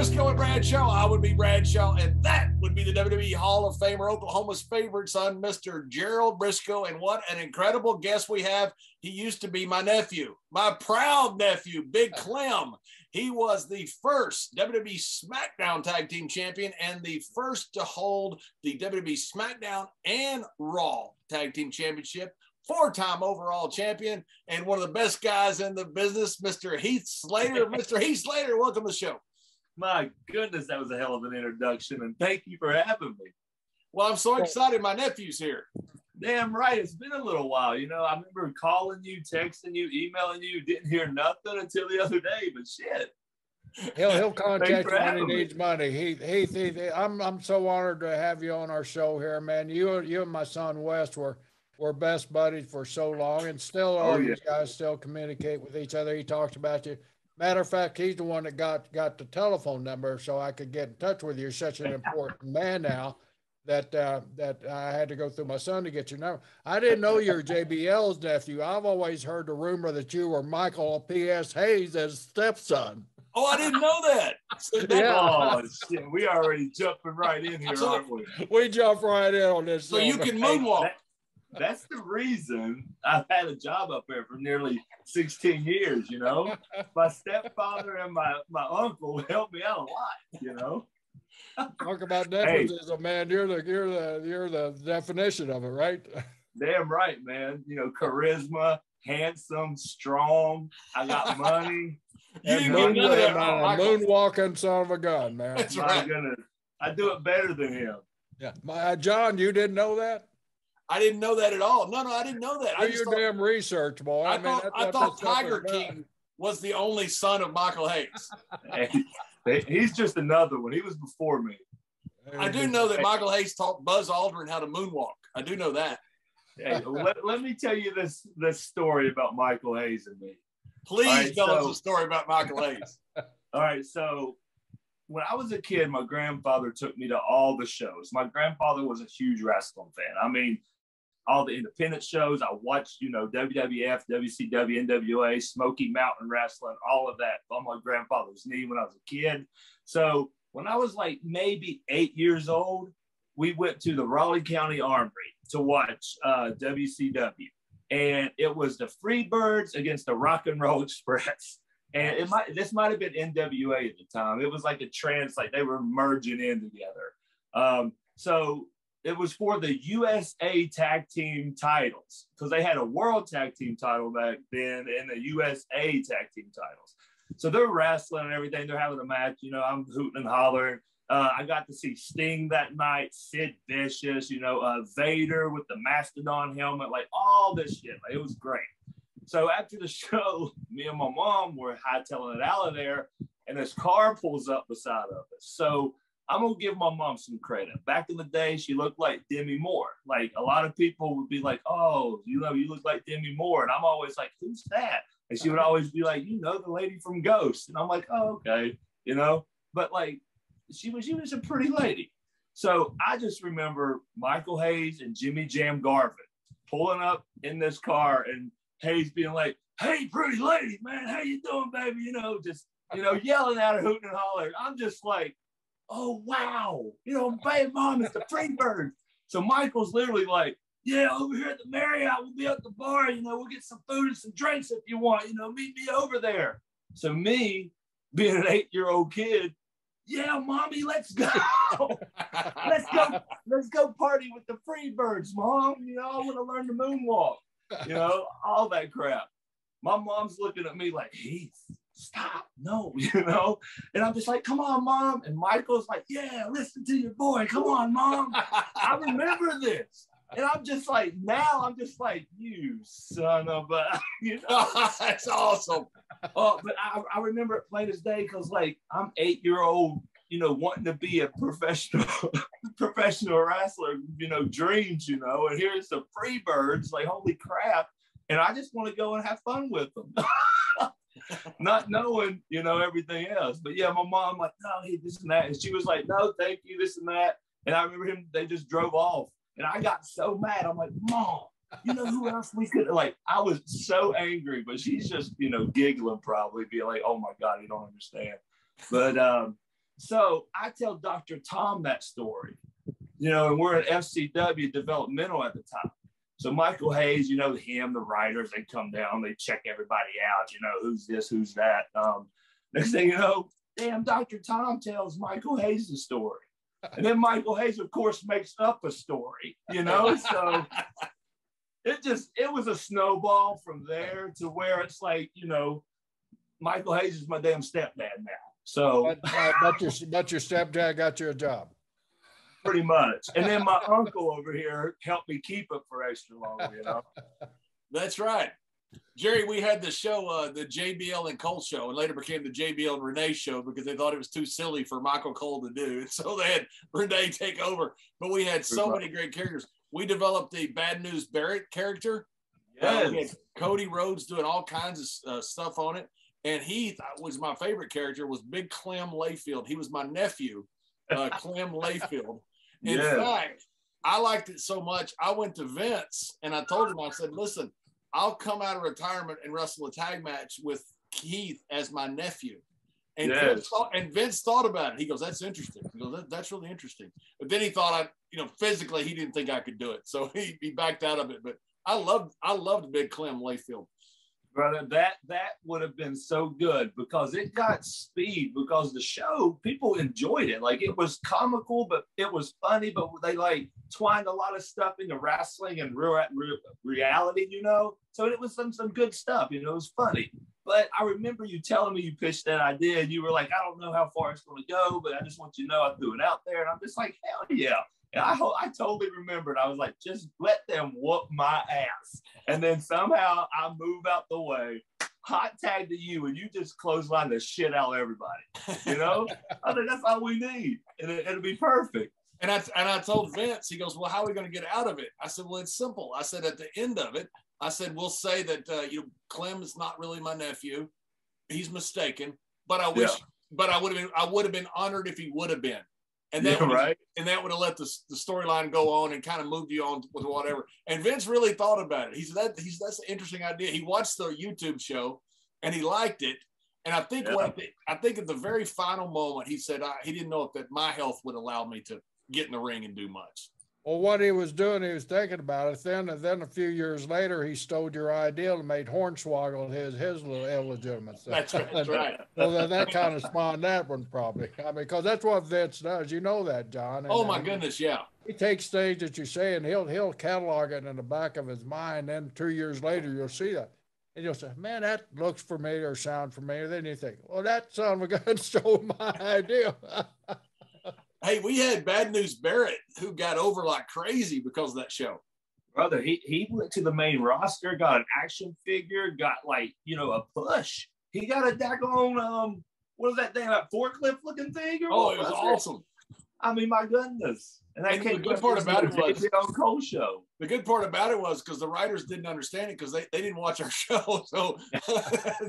Brisco and Bradshaw. I would be Bradshaw, and that would be the WWE Hall of Famer, Oklahoma's favorite son, Mr. Gerald Brisco. And what an incredible guest we have. He used to be my nephew, my proud nephew, Big Clem. He was the first WWE SmackDown Tag Team Champion and the first to hold the WWE SmackDown and Raw Tag Team Championship. Four-time overall champion and one of the best guys in the business, Mr. Heath Slater. Mr. Heath Slater, welcome to the show. My goodness, that was a hell of an introduction, and thank you for having me. Well, I'm so excited. My nephew's here. Damn right. It's been a little while. You know, I remember calling you, texting you, emailing you. Didn't hear nothing until the other day, but shit. He'll contact you when he needs money. Heath, I'm so honored to have you on our show here, man. You and my son Wes were best buddies for so long, and still are. You guys still communicate with each other. He talks about you. Matter of fact, he's the one that got the telephone number so I could get in touch with you. You're such an important man now that I had to go through my son to get your number. I didn't know you were JBL's nephew. I've always heard the rumor that you were Michael P.S. Hayes' stepson. Oh, I didn't know that. Yeah. Oh, shit. We already jumping right in here, aren't we? We jump right in on this. So you can moonwalk. That's the reason I've had a job up there for nearly 16 years, you know. My stepfather and my uncle helped me out a lot, you know. Talk about nepotism, man. You're the definition of it, right? Damn right, man. You know, charisma, handsome, strong. I got money. Moonwalking son of a gun, man. That's my right. goodness. I do it better than him. Yeah. John, you didn't know that? I didn't know that at all. No, I didn't know that. Do your damn research, boy. I thought Tiger King was the only son of Michael Hayes. Hey, he's just another one. He was before me. I do know that Michael Hayes taught Buzz Aldrin how to moonwalk. I do know that. Hey, let me tell you this story about Michael Hayes and me. Please tell us a story about Michael Hayes. All right, so when I was a kid, my grandfather took me to all the shows. My grandfather was a huge wrestling fan. I mean, all the independent shows. I watched, you know, WWF, WCW, NWA, Smoky Mountain Wrestling, all of that on my grandfather's knee when I was a kid. So when I was like maybe 8 years old, we went to the Raleigh County Armory to watch WCW. And it was the Freebirds against the Rock and Roll Express. And this might have been NWA at the time. It was like like they were merging in together. So it was for the USA Tag Team titles because they had a World Tag Team title back then and the USA Tag Team titles. So they're wrestling and everything. They're having a match. You know, I'm hooting and hollering. I got to see Sting that night, Sid Vicious, you know, Vader with the Mastodon helmet, like all this shit. Like, it was great. So after the show, me and my mom were hightailing it out of there, and this car pulls up beside of us. So I'm going to give my mom some credit. Back in the day, she looked like Demi Moore. Like, a lot of people would be like, oh, you know, you look like Demi Moore. And I'm always like, who's that? And she would always be like, you know, the lady from Ghost. And I'm like, oh, okay, you know. But, like, she was a pretty lady. So I just remember Michael Hayes and Jimmy Jam Garvin pulling up in this car and Hayes being like, hey, pretty lady, man, how you doing, baby? You know, just, you know, yelling at her, hooting and hollering. I'm just like, oh, wow. You know, babe, mom, it's the Freebirds. So Michael's literally like, yeah, over here at the Marriott, we'll be at the bar. You know, we'll get some food and some drinks if you want. You know, meet me over there. So me, being an 8-year-old kid, yeah, mommy, let's go. let's go party with the Freebirds, mom. You know, I want to learn to moonwalk. You know, all that crap. My mom's looking at me like, Heath, stop, no, you know. And I'm just like, come on, mom. And Michael's like, yeah, listen to your boy. Come on, mom. I remember this. And I'm just like, now I'm just like, you son of a, you know. That's awesome. But I remember it plain as day because, like, I'm 8-year-old, you know, wanting to be a professional wrestler, you know, dreams, you know, and here's the Freebirds, like, holy crap. And I just want to go and have fun with them. Not knowing, you know, everything else. But yeah, my mom, like, no, hey, this and that. And she was like, no, thank you, this and that. And I remember they just drove off. And I got so mad. I'm like, Mom, you know who else we could, like, I was so angry, but she's just, you know, giggling probably, being like, oh my God, you don't understand. But So I tell Dr. Tom that story, and we're at FCW developmental at the time. So Michael Hayes, him, the writers, they come down, they check everybody out, who's this, who's that. Next thing you know, damn, Dr. Tom tells Michael Hayes the story. And then Michael Hayes, of course, makes up a story, so it was a snowball from there to where it's like, Michael Hayes is my damn stepdad now. So but your stepdad got you a job. Pretty much. And then my uncle over here helped me keep it for extra long, That's right. Jerry, we had the show, the JBL and Cole show, and later became the JBL and Renee show because they thought it was too silly for Michael Cole to do. And so they had Renee take over. But we had so many great characters. We developed the Bad News Barrett character. Yes. We had Cody Rhodes doing all kinds of stuff on it. And Heath was my favorite character, was Big Clem Layfield. He was my nephew, Clem Layfield. In fact, I liked it so much, I went to Vince and I told him, I said, listen, I'll come out of retirement and wrestle a tag match with Heath as my nephew. And, Vince thought about it. He goes, that's interesting. He goes, that's really interesting. But then he thought, physically, he didn't think I could do it. So he backed out of it. But I loved Big Clem Layfield. Brother, that would have been so good because it got speed because the show, people enjoyed it. Like it was comical, but it was funny, but they like twined a lot of stuff into wrestling and real reality, So it was some good stuff, it was funny. But I remember you telling me you pitched that idea and you were like, I don't know how far it's going to go, but I just want you to know I threw it out there. And I'm just like, hell yeah. And I totally remembered. I was like, just let them whoop my ass. And then somehow I move out the way, hot tag to you, and you just clothesline the shit out of everybody. I think that's all we need. And it'll be perfect. And I told Vince, he goes, well, how are we going to get out of it? I said, well, it's simple. I said, at the end of it, I said, we'll say that, Clem is not really my nephew. He's mistaken, but I wish, but I would have been honored if he would have been. And that would have let the storyline go on and kind of moved you on with whatever. And Vince really thought about it. He said that's an interesting idea. He watched the YouTube show and he liked it. And I think at the very final moment he said he didn't know if my health would allow me to get in the ring and do much. Well, what he was doing, he was thinking about it. Then a few years later, he stole your idea and made Hornswoggle his little illegitimate stuff. That's right. Well, then that kind of spawned that one probably. I mean, because that's what Vince does. You know that, John. Oh my goodness, yeah. He takes things that you say and he'll catalog it in the back of his mind. Then 2 years later, you'll see that. And you'll say, man, that looks familiar or sound familiar. Then you think, well, that son of a gun stole my idea. Hey, we had Bad News Barrett who got over like crazy because of that show. Brother, he went to the main roster, got an action figure, got like, a push. He got a daggone, what was that thing, that forklift looking thing? Or it was awesome. I mean, my goodness. And the good part about it was the Cole show. The good part about it was because the writers didn't understand it because they didn't watch our show. So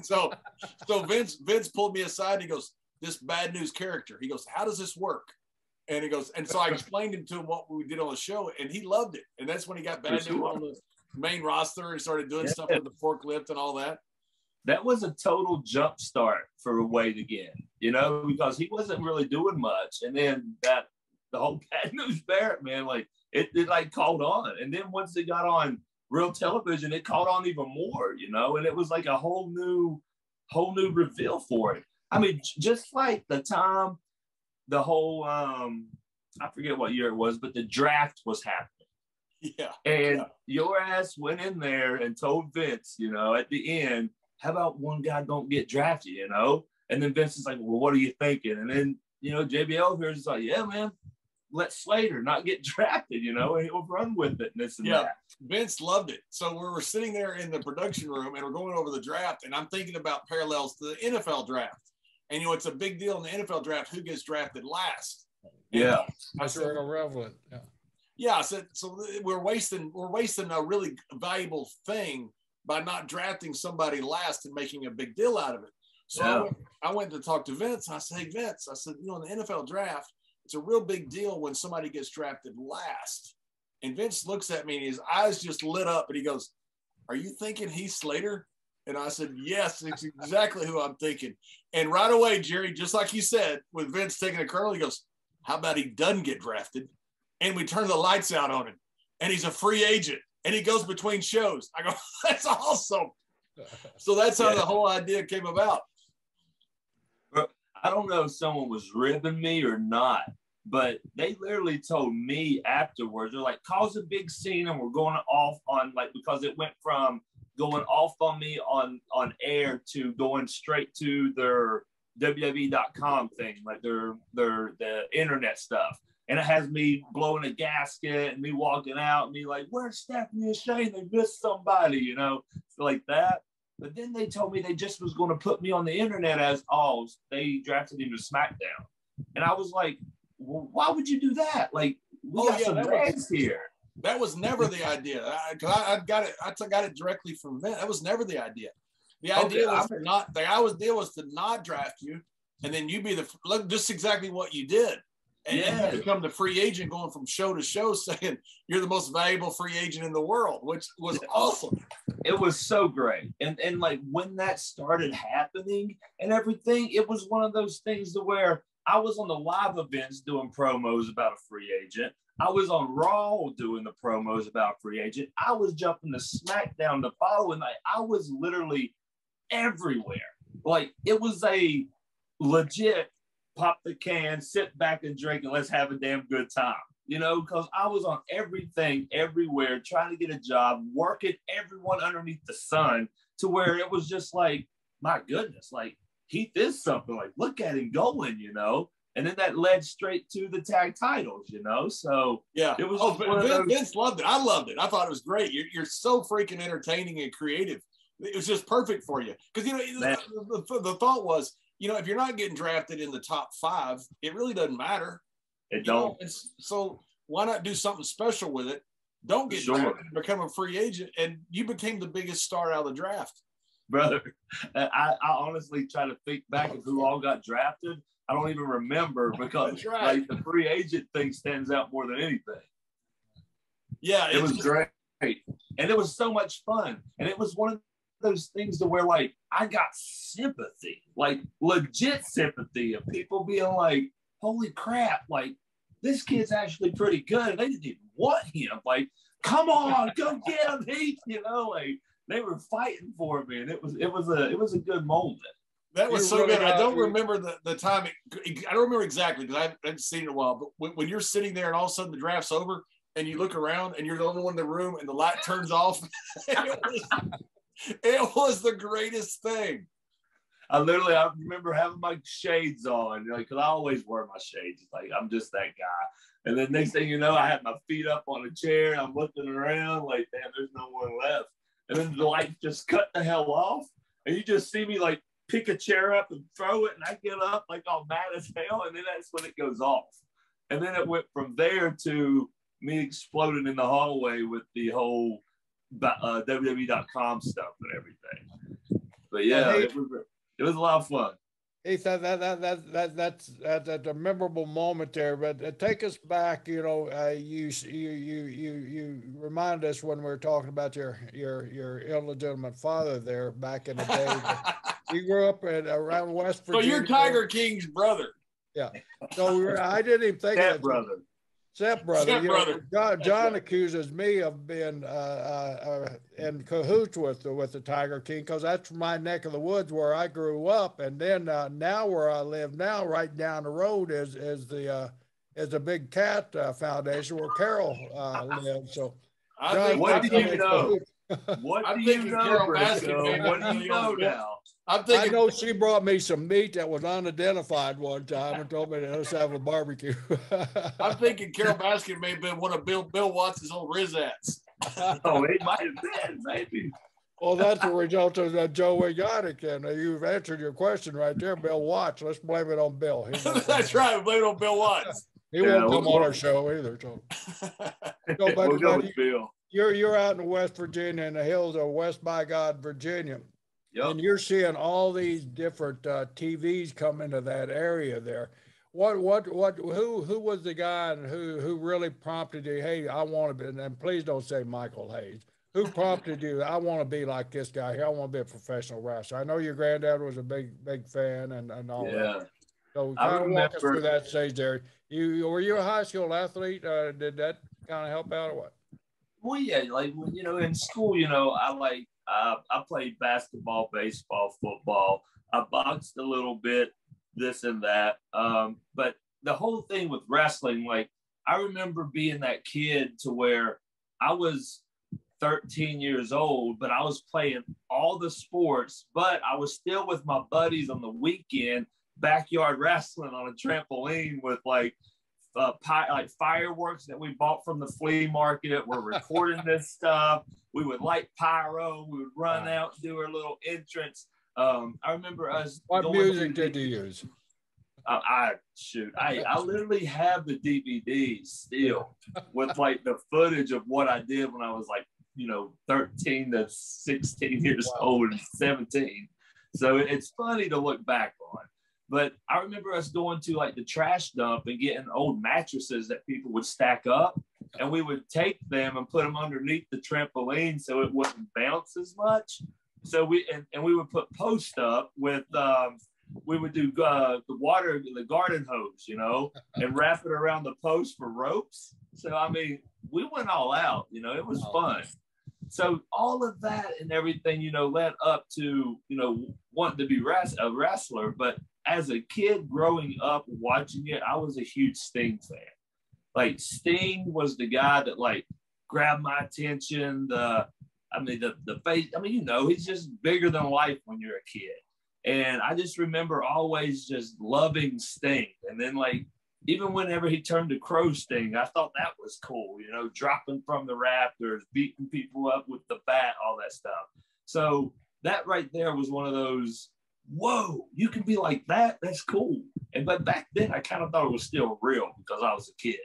so Vince pulled me aside and he goes, this Bad News character. He goes, how does this work? And he goes, and so I explained to him what we did on the show, and he loved it. And that's when he got Bad News on the main roster and started doing stuff with the forklift and all that. That was a total jump start for Wade again, because he wasn't really doing much. And then the whole Bad News Barrett, man, like it like caught on. And then once it got on real television, it caught on even more, and it was like a whole new reveal for it. I mean, just like the time the whole I forget what year it was, but the draft was happening. Yeah. And your ass went in there and told Vince, at the end, how about one guy don't get drafted, And then Vince is like, well, what are you thinking? And then, JBL here is like, yeah, man, let Slater not get drafted, and he'll run with it and this and that. Vince loved it. So we were sitting there in the production room and we're going over the draft, and I'm thinking about parallels to the NFL draft. And it's a big deal in the NFL draft who gets drafted last. Yeah, that's real relevant. Yeah, I said so. We're wasting a really valuable thing by not drafting somebody last and making a big deal out of it. So I went to talk to Vince. And I said, hey, Vince, I said, in the NFL draft, it's a real big deal when somebody gets drafted last. And Vince looks at me and his eyes just lit up, and he goes, "Are you thinking Heath Slater?" And I said, yes, it's exactly who I'm thinking. And right away, Jerry, just like you said, with Vince taking a curl, he goes, how about he doesn't get drafted? And we turn the lights out on him. And he's a free agent. And he goes between shows. I go, that's awesome. So that's how the whole idea came about. I don't know if someone was ribbing me or not, but they literally told me afterwards, they're like, cause a big scene and we're going off on, like, because it went from going off on me on air to going straight to their WWE.com thing, like the internet stuff. And it has me blowing a gasket and me walking out and me like, where's Stephanie and Shane? They missed somebody, you know, like that. But then they told me they just was going to put me on the internet as, oh, they drafted him to SmackDown. And I was like, well, why would you do that? Like, we got some fans here. That was never the idea. I got it directly from Vince. That was never the idea. The idea was to not draft you, and then you be just exactly what you did. And you become the free agent going from show to show saying you're the most valuable free agent in the world, which was awesome. It was so great. And like when that started happening and everything, it was one of those things to where I was on the live events doing promos about a free agent. I was on Raw doing the promos about free agent. I was jumping to SmackDown the following night. I was literally everywhere. Like it was a legit pop the can, sit back and drink, and let's have a damn good time. You know, because I was on everything, everywhere, trying to get a job, working everyone underneath the sun to where it was just like, my goodness, like Heath is something. Like, look at him going, you know. And then that led straight to the tag titles, you know. So yeah, it was. Vince loved it. I loved it. I thought it was great. You're so freaking entertaining and creative. It was just perfect for you because you know the thought was, you know, if you're not getting drafted in the top 5, it really doesn't matter. It don't. So why not do something special with it? Don't get drafted, become a free agent, and you became the biggest star out of the draft. Brother, I honestly try to think back of who all got drafted. I don't even remember because like the free agent thing stands out more than anything. Yeah, it was great. And it was so much fun. And it was one of those things to where like I got sympathy, like legit sympathy of people being like, holy crap, like this kid's actually pretty good. And they didn't even want him. Like, come on, go get him, Heath. You know, like they were fighting for me. And it was a good moment. That was so good. I don't remember the time. I don't remember exactly because I haven't seen it in a while. But when you're sitting there and all of a sudden the draft's over and you look around and you're the only one in the room and the light turns off, it was the greatest thing. I remember having my shades on, like, because I always wear my shades. Like, I'm just that guy. And then next thing you know, I had my feet up on a chair. And I'm looking around like, damn, there's no one left. And then the light just cut the hell off. And you just see me like pick a chair up and throw it. And I get up like all mad as hell. And then that's when it goes off. And then it went from there to me exploding in the hallway with the whole WWE.com stuff and everything. But yeah, it was a lot of fun. Heath, that's a memorable moment there. But take us back. You know, you remind us when we were talking about your illegitimate father there back in the day. You grew up around West Virginia. So you're Tiger King's brother. Yeah. So I didn't even think of brother. Stepbrother. John accuses me of being in cahoots with the Tiger King because that's my neck of the woods where I grew up, and then now where I live now, right down the road is the Big Cat Foundation where Carol lives. So, what do you know? What do you know, Brisco? What do you know now? I know she brought me some meat that was unidentified one time and told me to let's have a barbecue. I'm thinking Carol Baskin may have been one of Bill Watts' old Rizettes. Oh, it might have been, maybe. Well, that's a result of that Joe Wigotic, and you've answered your question right there, Bill Watts. Let's blame it on Bill. That's right, blame it on Bill Watts. He won't come on our show either. So. We'll go with Bill. You're out in West Virginia in the hills of West by God, Virginia. Yep. And you're seeing all these different TVs come into that area there. Who was the guy and who really prompted you? Hey, I want to be, and please don't say Michael Hayes. Who prompted you? I want to be like this guy here. I want to be a professional wrestler. I know your granddad was a big fan and all Yeah. that. So I kind of walk us remember. through that stage there. Were you a high school athlete? Did that kind of help out or what? Well, yeah, like you know, in school, you know, I played basketball, baseball, football. I boxed a little bit, this and that. But the whole thing with wrestling, like I remember being that kid to where I was 13 years old, but I was playing all the sports, but I was still with my buddies on the weekend, backyard wrestling on a trampoline with like fireworks that we bought from the flea market. We're recording this stuff. We would light pyro. We would run out, do our little entrance. I remember us. What music did you use? I literally have the DVDs still with like the footage of what I did when I was like, 13 to 16 years old and 17. So it's funny to look back on. But I remember us going to like the trash dump and getting old mattresses that people would stack up, and we would take them and put them underneath the trampoline so it wouldn't bounce as much. So we would put posts up with we would do the garden hose, and wrap it around the post for ropes. So I mean, we went all out. It was fun. So all of that and everything, led up to wanting to be a wrestler, but as a kid growing up watching it, I was a huge Sting fan. Like Sting was the guy that like grabbed my attention. The face. He's just bigger than life when you're a kid. And I just remember always just loving Sting. And then like even whenever he turned to Crow Sting, I thought that was cool. Dropping from the rafters, beating people up with the bat, all that stuff. So that right there was one of those. Whoa, you can be like that. That's cool. But back then I kind of thought it was still real because I was a kid.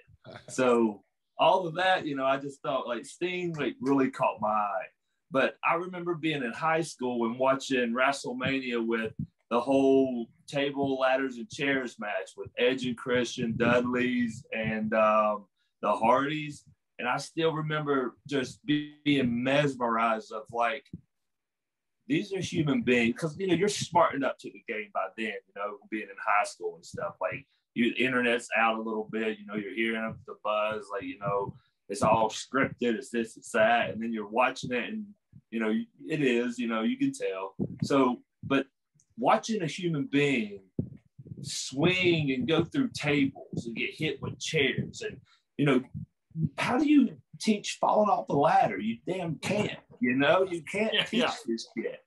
So all of that, I just thought like Sting like really caught my eye. But I remember being in high school and watching WrestleMania with the whole table, ladders, and chairs match with Edge and Christian, Dudley's, and the Hardys. And I still remember just being mesmerized of like, these are human beings, because you're smart enough to the game by then, being in high school and stuff. Like internet's out a little bit, you're hearing the buzz, like it's all scripted, it's this, it's that, and then you're watching it, and it is, you can tell. So, but watching a human being swing and go through tables and get hit with chairs, and how do you teach falling off the ladder? You damn can't. You can't teach this kid.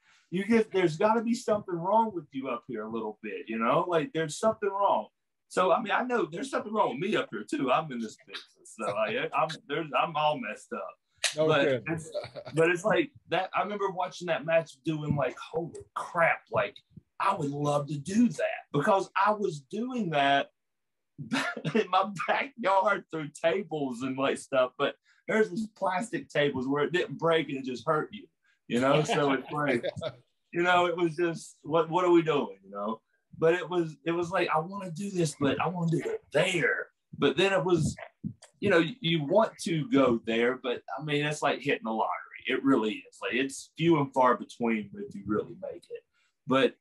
There's got to be something wrong with you up here a little bit, like there's something wrong. So, I mean, I know there's something wrong with me up here too. I'm in this business. So I'm all messed up. Okay. But it's like that. I remember watching that match doing like, holy crap. Like I would love to do that because I was doing that in my backyard through tables and like stuff, but there's these plastic tables where it didn't break and it just hurt you, so it's like, it was just, what are we doing, but it was like, I want to do this, but I want to do it there. But then it was, you want to go there, but I mean, it's like hitting the lottery. It really is. Like it's few and far between if you really make it. But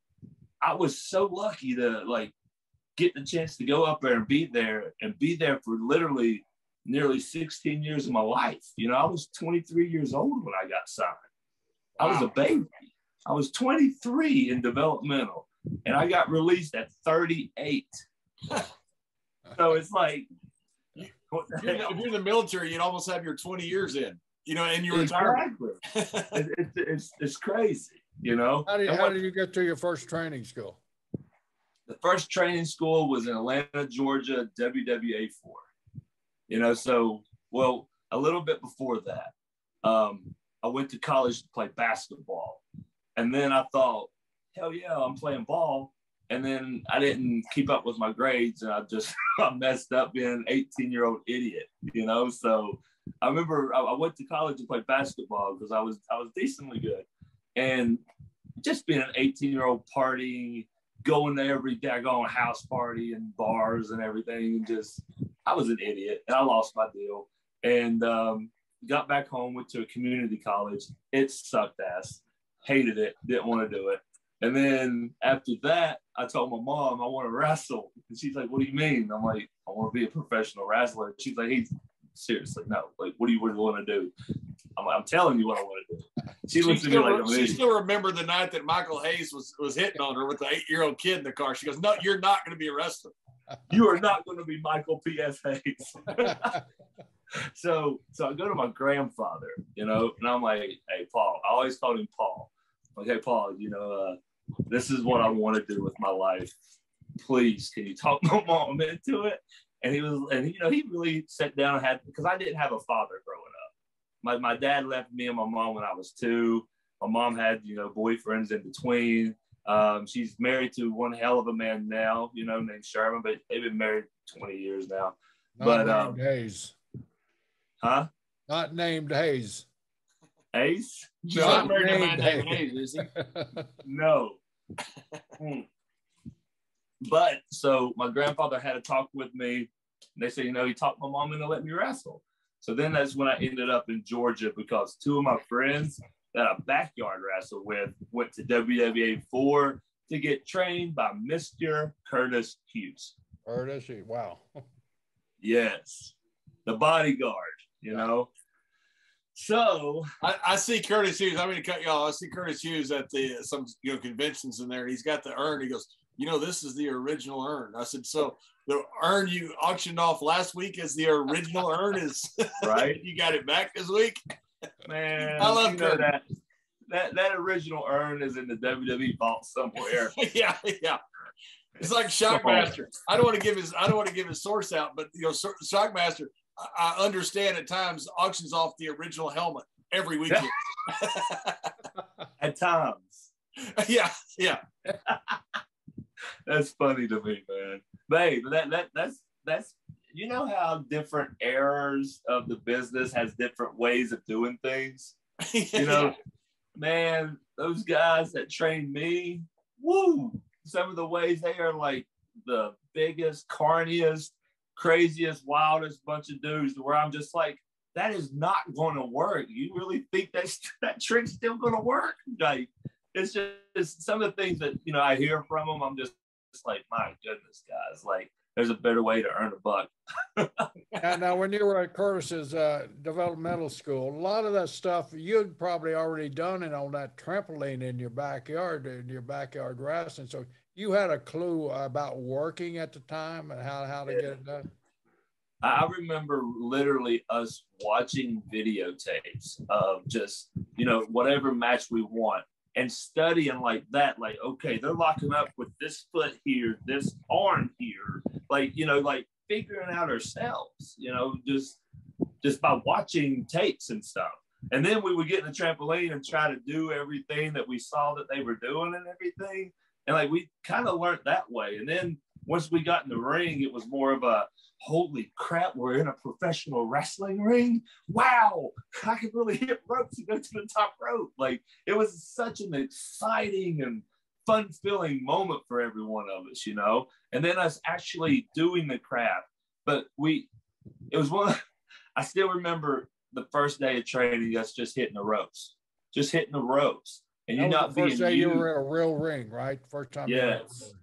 I was so lucky to like get the chance to go up there and be there for literally nearly 16 years of my life. I was 23 years old when I got signed. I was a baby. I was 23 in developmental, and I got released at 38. So it's like, what the hell? If you're in the military, you'd almost have your 20 years in, and you're exactly. It's crazy, How did you get to your first training school? The first training school was in Atlanta, Georgia, WWA 4. So, well, a little bit before that, I went to college to play basketball. And then I thought, hell yeah, I'm playing ball. And then I didn't keep up with my grades, and I messed up being an 18-year-old idiot, So I remember I went to college to play basketball because I was decently good. And just being an 18-year-old partying, going to every daggone house party and bars and everything, and I was an idiot, and I lost my deal. And got back home, went to a community college. It sucked ass. Hated it. Didn't want to do it. And then after that, I told my mom I want to wrestle. And she's like, what do you mean? I'm like, I want to be a professional wrestler. She's like, hey, seriously, no. Like, what do you want to do? I'm telling you what I want to do. She looks at me like, she still remember the night that Michael Hayes was hitting on her with the 8-year-old kid in the car. She goes, no, you're not going to be a wrestler. You are not going to be Michael P.S. Hayes. So I go to my grandfather, you know, and I'm like, hey, Paul. I always called him Paul. Like, hey, Paul, you know, this is what I want to do with my life. Please, can you talk my mom into it? And he really sat down and had, because I didn't have a father growing up. My dad left me and my mom when I was 2. My mom had, you know, boyfriends in between. She's married to one hell of a man now, you know, named Sherman, but they've been married 20 years now. Not named Hayes. Huh? Not named Hayes. Hayes? She's not married to a man named Hayes, is he? No. But so my grandfather had a talk with me. They said, you know, he talked my mom into let me wrestle. So then that's when I ended up in Georgia, because 2 of my friends that I backyard wrestled with went to WWA 4 to get trained by Mr. Curtis Hughes. Curtis, wow. Yes. The bodyguard, you know. So I see Curtis Hughes. I'm going to cut you off. I see Curtis Hughes at some conventions in there. He's got the urn. He goes, you know, this is the original urn. I said, so the urn you auctioned off last week is the original urn is right. You got it back this week, man. I love that. That original urn is in the WWE vault somewhere. yeah. It's like Shockmaster. I don't want to give his source out, but you know, Shockmaster, I understand at times auctions off the original helmet every weekend. At times. Yeah. That's funny to me, man. Babe, that's you know how different eras of the business has different ways of doing things. You know, man, those guys that trained me, woo, some of the ways they are like the biggest, carniest, craziest, wildest bunch of dudes, where I'm just like, that is not going to work. You really think that trick's still going to work? Like, it's just some of the things that, you know, I hear from them. I'm just like, my goodness, guys, like, there's a better way to earn a buck. Now, when you were at Curtis's developmental school, a lot of that stuff you'd probably already done it on that trampoline in your backyard wrestling. So you had a clue about working at the time and how to get it done. I remember literally us watching videotapes of just, you know, whatever match we want, and studying like that. Like, okay, they're locking up with this foot here, this arm here, like, you know, like figuring out ourselves, you know, just by watching tapes and stuff. And then we would get in the trampoline and try to do everything that we saw that they were doing and everything. And like, we kind of learned that way. And then once we got in the ring, it was more of a, holy crap, we're in a professional wrestling ring. Wow, I could really hit ropes and go to the top rope. Like, it was such an exciting and fun-filling moment for every one of us, you know? And then us actually doing the crap. But it was I still remember the first day of training, us just hitting the ropes. And you not being first day you were in a real ring, right? First time. Yes.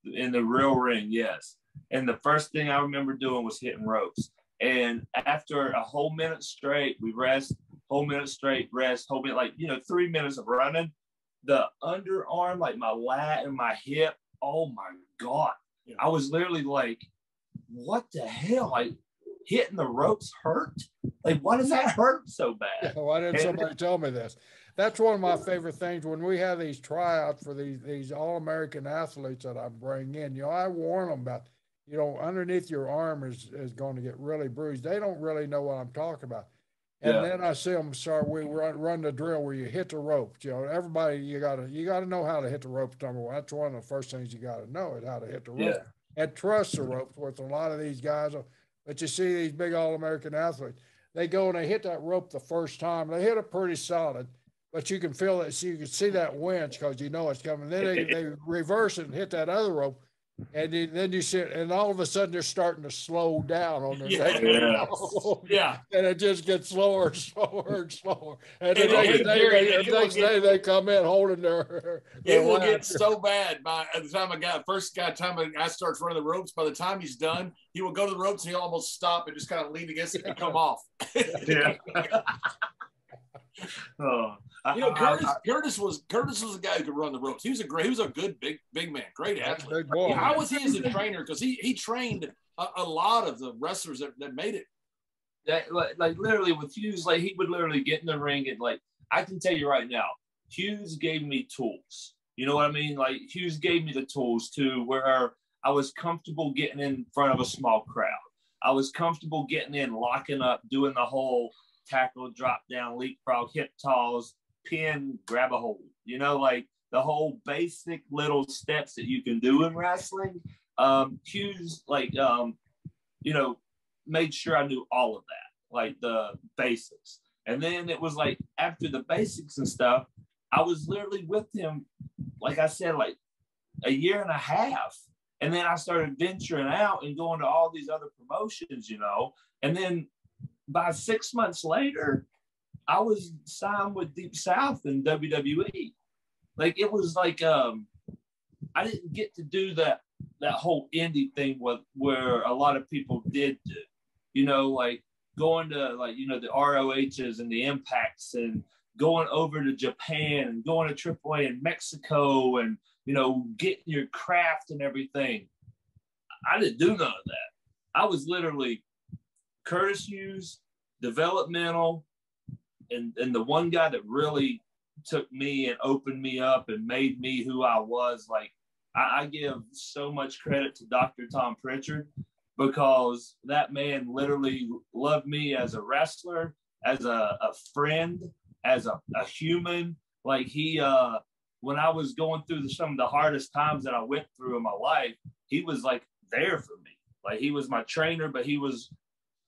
In the real ring, yes. And the first thing I remember doing was hitting ropes. And after a whole minute straight, we rest, whole minute straight, rest, whole minute, like, you know, 3 minutes of running. The underarm, like my lat and my hip, oh my God. I was literally like, what the hell? Like, hitting the ropes hurt? Like, why does that hurt so bad? Why didn't somebody tell me this? That's one of my favorite things when we have these tryouts for these All-American athletes that I bring in. You know, I warn them about, you know, underneath your arm is going to get really bruised. They don't really know what I'm talking about. And then I see them we run the drill where you hit the ropes. You know, everybody, you gotta know how to hit the ropes, number one. That's one of the first things you gotta know is how to hit the ropes. And trust the ropes with a lot of these guys. But you see these big All-American athletes, they go and they hit that rope the first time. They hit it pretty solid, but you can feel it. So you can see that winch because you know it's coming. Then they reverse it and hit that other rope. And then you sit, and all of a sudden they're starting to slow down on their next yeah. And it just gets slower and slower and slower. And the next day they come in holding their it will get so bad by the time I starts running the ropes. By the time he's done, he will go to the ropes and he'll almost stop and just kind of lean against it and come off. Yeah. Curtis was a guy who could run the ropes. He was a good big man, great athlete. How was he as a trainer? Because he trained a lot of the wrestlers that made it. Like literally with Hughes, like he would literally get in the ring and like I can tell you right now, Hughes gave me tools. You know what I mean? Like Hughes gave me the tools to where I was comfortable getting in front of a small crowd. I was comfortable getting in, locking up, doing the whole tackle, drop down, leapfrog, hip toss, pin, grab a hold. You know, like the whole basic little steps that you can do in wrestling. Hughes, like, you know, made sure I knew all of that, like the basics. And then it was like after the basics and stuff, I was literally with him, like I said, like a year and a half. And then I started venturing out and going to all these other promotions, you know. And then by 6 months later, I was signed with Deep South in WWE. Like it was like I didn't get to do that whole indie thing where a lot of people did do. You know, like going to like, you know, the ROHs and the Impacts and going over to Japan and going to AAA in Mexico and, you know, getting your craft and everything. I didn't do none of that. I was literally Curtis Hughes, developmental, and the one guy that really took me and opened me up and made me who I was. Like I give so much credit to Dr. Tom Pritchard because that man literally loved me as a wrestler, as a friend, as a human. Like he, when I was going through some of the hardest times that I went through in my life, he was like there for me. Like he was my trainer, but he was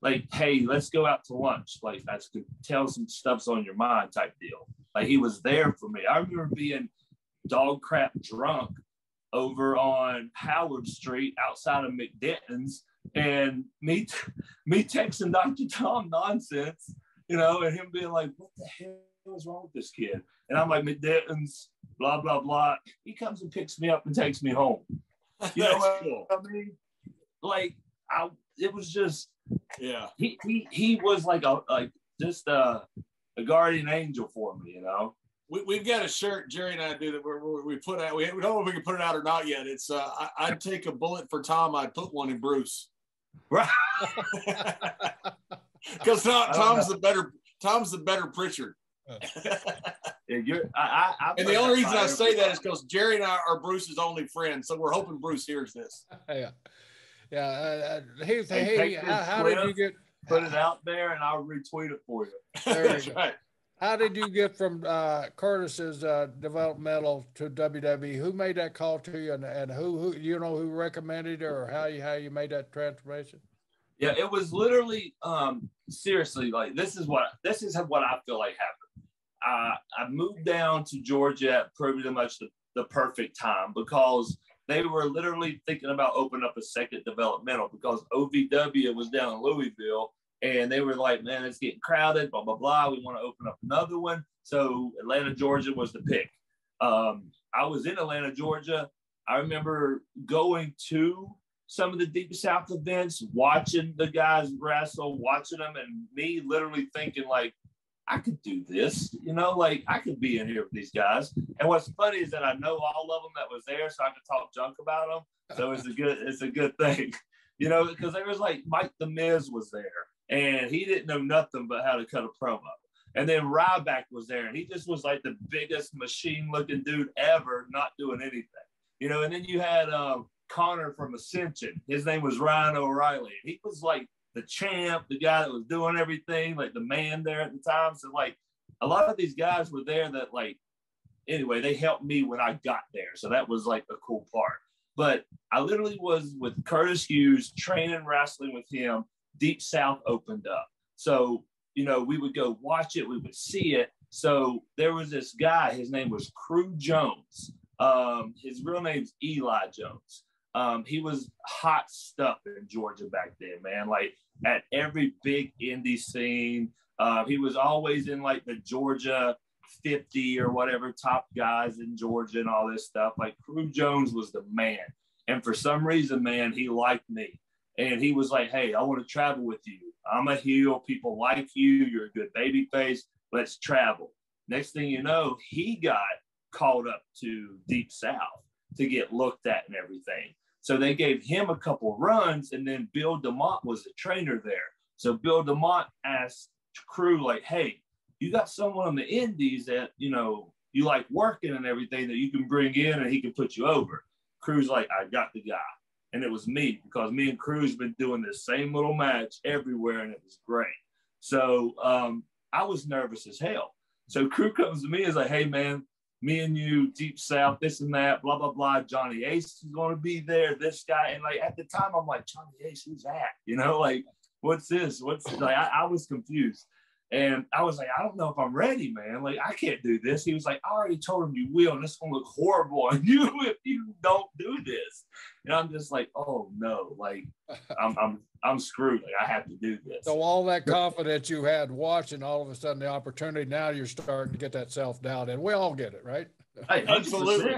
like, hey, let's go out to lunch. Like I could tell some stuff's on your mind type deal. Like he was there for me. I remember being dog crap drunk over on Howard Street outside of McDenton's and me texting Dr. Tom nonsense, you know, and him being like, what the hell is wrong with this kid? And I'm like, McDenton's, blah, blah, blah. He comes and picks me up and takes me home. You know what cool. I mean? Like, it was just, yeah. He was like just a guardian angel for me, you know. We've got a shirt Jerry and I do that we put out. We don't know if we can put it out or not yet. It's I'd take a bullet for Tom. I'd put one in Bruce. Right. Because Tom's the better Pritchard. And the only reason I say that is because Jerry and I are Bruce's only friends, so we're hoping Bruce hears this. Yeah. How did you get? Put it out there, and I'll retweet it for you. That's right. How did you get from Curtis's developmental to WWE? Who made that call to you, and who you know who recommended it, or how you made that transformation? Yeah, it was literally seriously like this is what I feel like happened. I moved down to Georgia at pretty much the perfect time because they were literally thinking about opening up a second developmental because OVW was down in Louisville. And they were like, man, it's getting crowded, blah, blah, blah. We want to open up another one. So Atlanta, Georgia was the pick. I was in Atlanta, Georgia. I remember going to some of the Deep South events, watching the guys wrestle, watching them, and me literally thinking like, I could do this, you know, like I could be in here with these guys. And what's funny is that I know all of them that was there, so I could talk junk about them. So it's a good thing, you know, because there was like Mike the Miz was there. And he didn't know nothing but how to cut a promo. And then Ryback was there, and he just was like the biggest machine-looking dude ever, not doing anything. You know, and then you had Connor from Ascension. His name was Ryan O'Reilly. He was like the champ, the guy that was doing everything, like the man there at the time. So, like, a lot of these guys were there that, like, anyway, they helped me when I got there. So that was, like, a cool part. But I literally was with Curtis Hughes, training wrestling with him. Deep South opened up. So, you know, we would go watch it. We would see it. So there was this guy. His name was Crew Jones. His real name's Eli Jones. He was hot stuff in Georgia back then, man. Like at every big indie scene, he was always in like the Georgia 50 or whatever top guys in Georgia and all this stuff. Like Crew Jones was the man. And for some reason, man, he liked me. And he was like, hey, I want to travel with you. I'm a heel. People like you. You're a good baby face. Let's travel. Next thing you know, he got called up to Deep South to get looked at and everything. So they gave him a couple runs, and then Bill DeMott was the trainer there. So Bill DeMott asked Crew, like, hey, you got someone on the indies that, you know, you like working and everything that you can bring in and he can put you over. Crew's like, I got the guy. And it was me, because me and Crew's been doing this same little match everywhere, and it was great. So I was nervous as hell. So Crew comes to me and is like, hey, man, me and you, Deep South, this and that, blah, blah, blah. Johnny Ace is going to be there, this guy. And like at the time, I'm like, Johnny Ace, who's that? You know, like, what's this? What's like, I was confused. And I was like, I don't know if I'm ready, man. Like, I can't do this. He was like, I already told him you will, and it's going to look horrible on you if you don't do this. And I'm just like, oh no, like I'm screwed. Like, I have to do this. So all that confidence you had watching, all of a sudden the opportunity, now you're starting to get that self-doubt, and we all get it, right? Hey, Absolutely.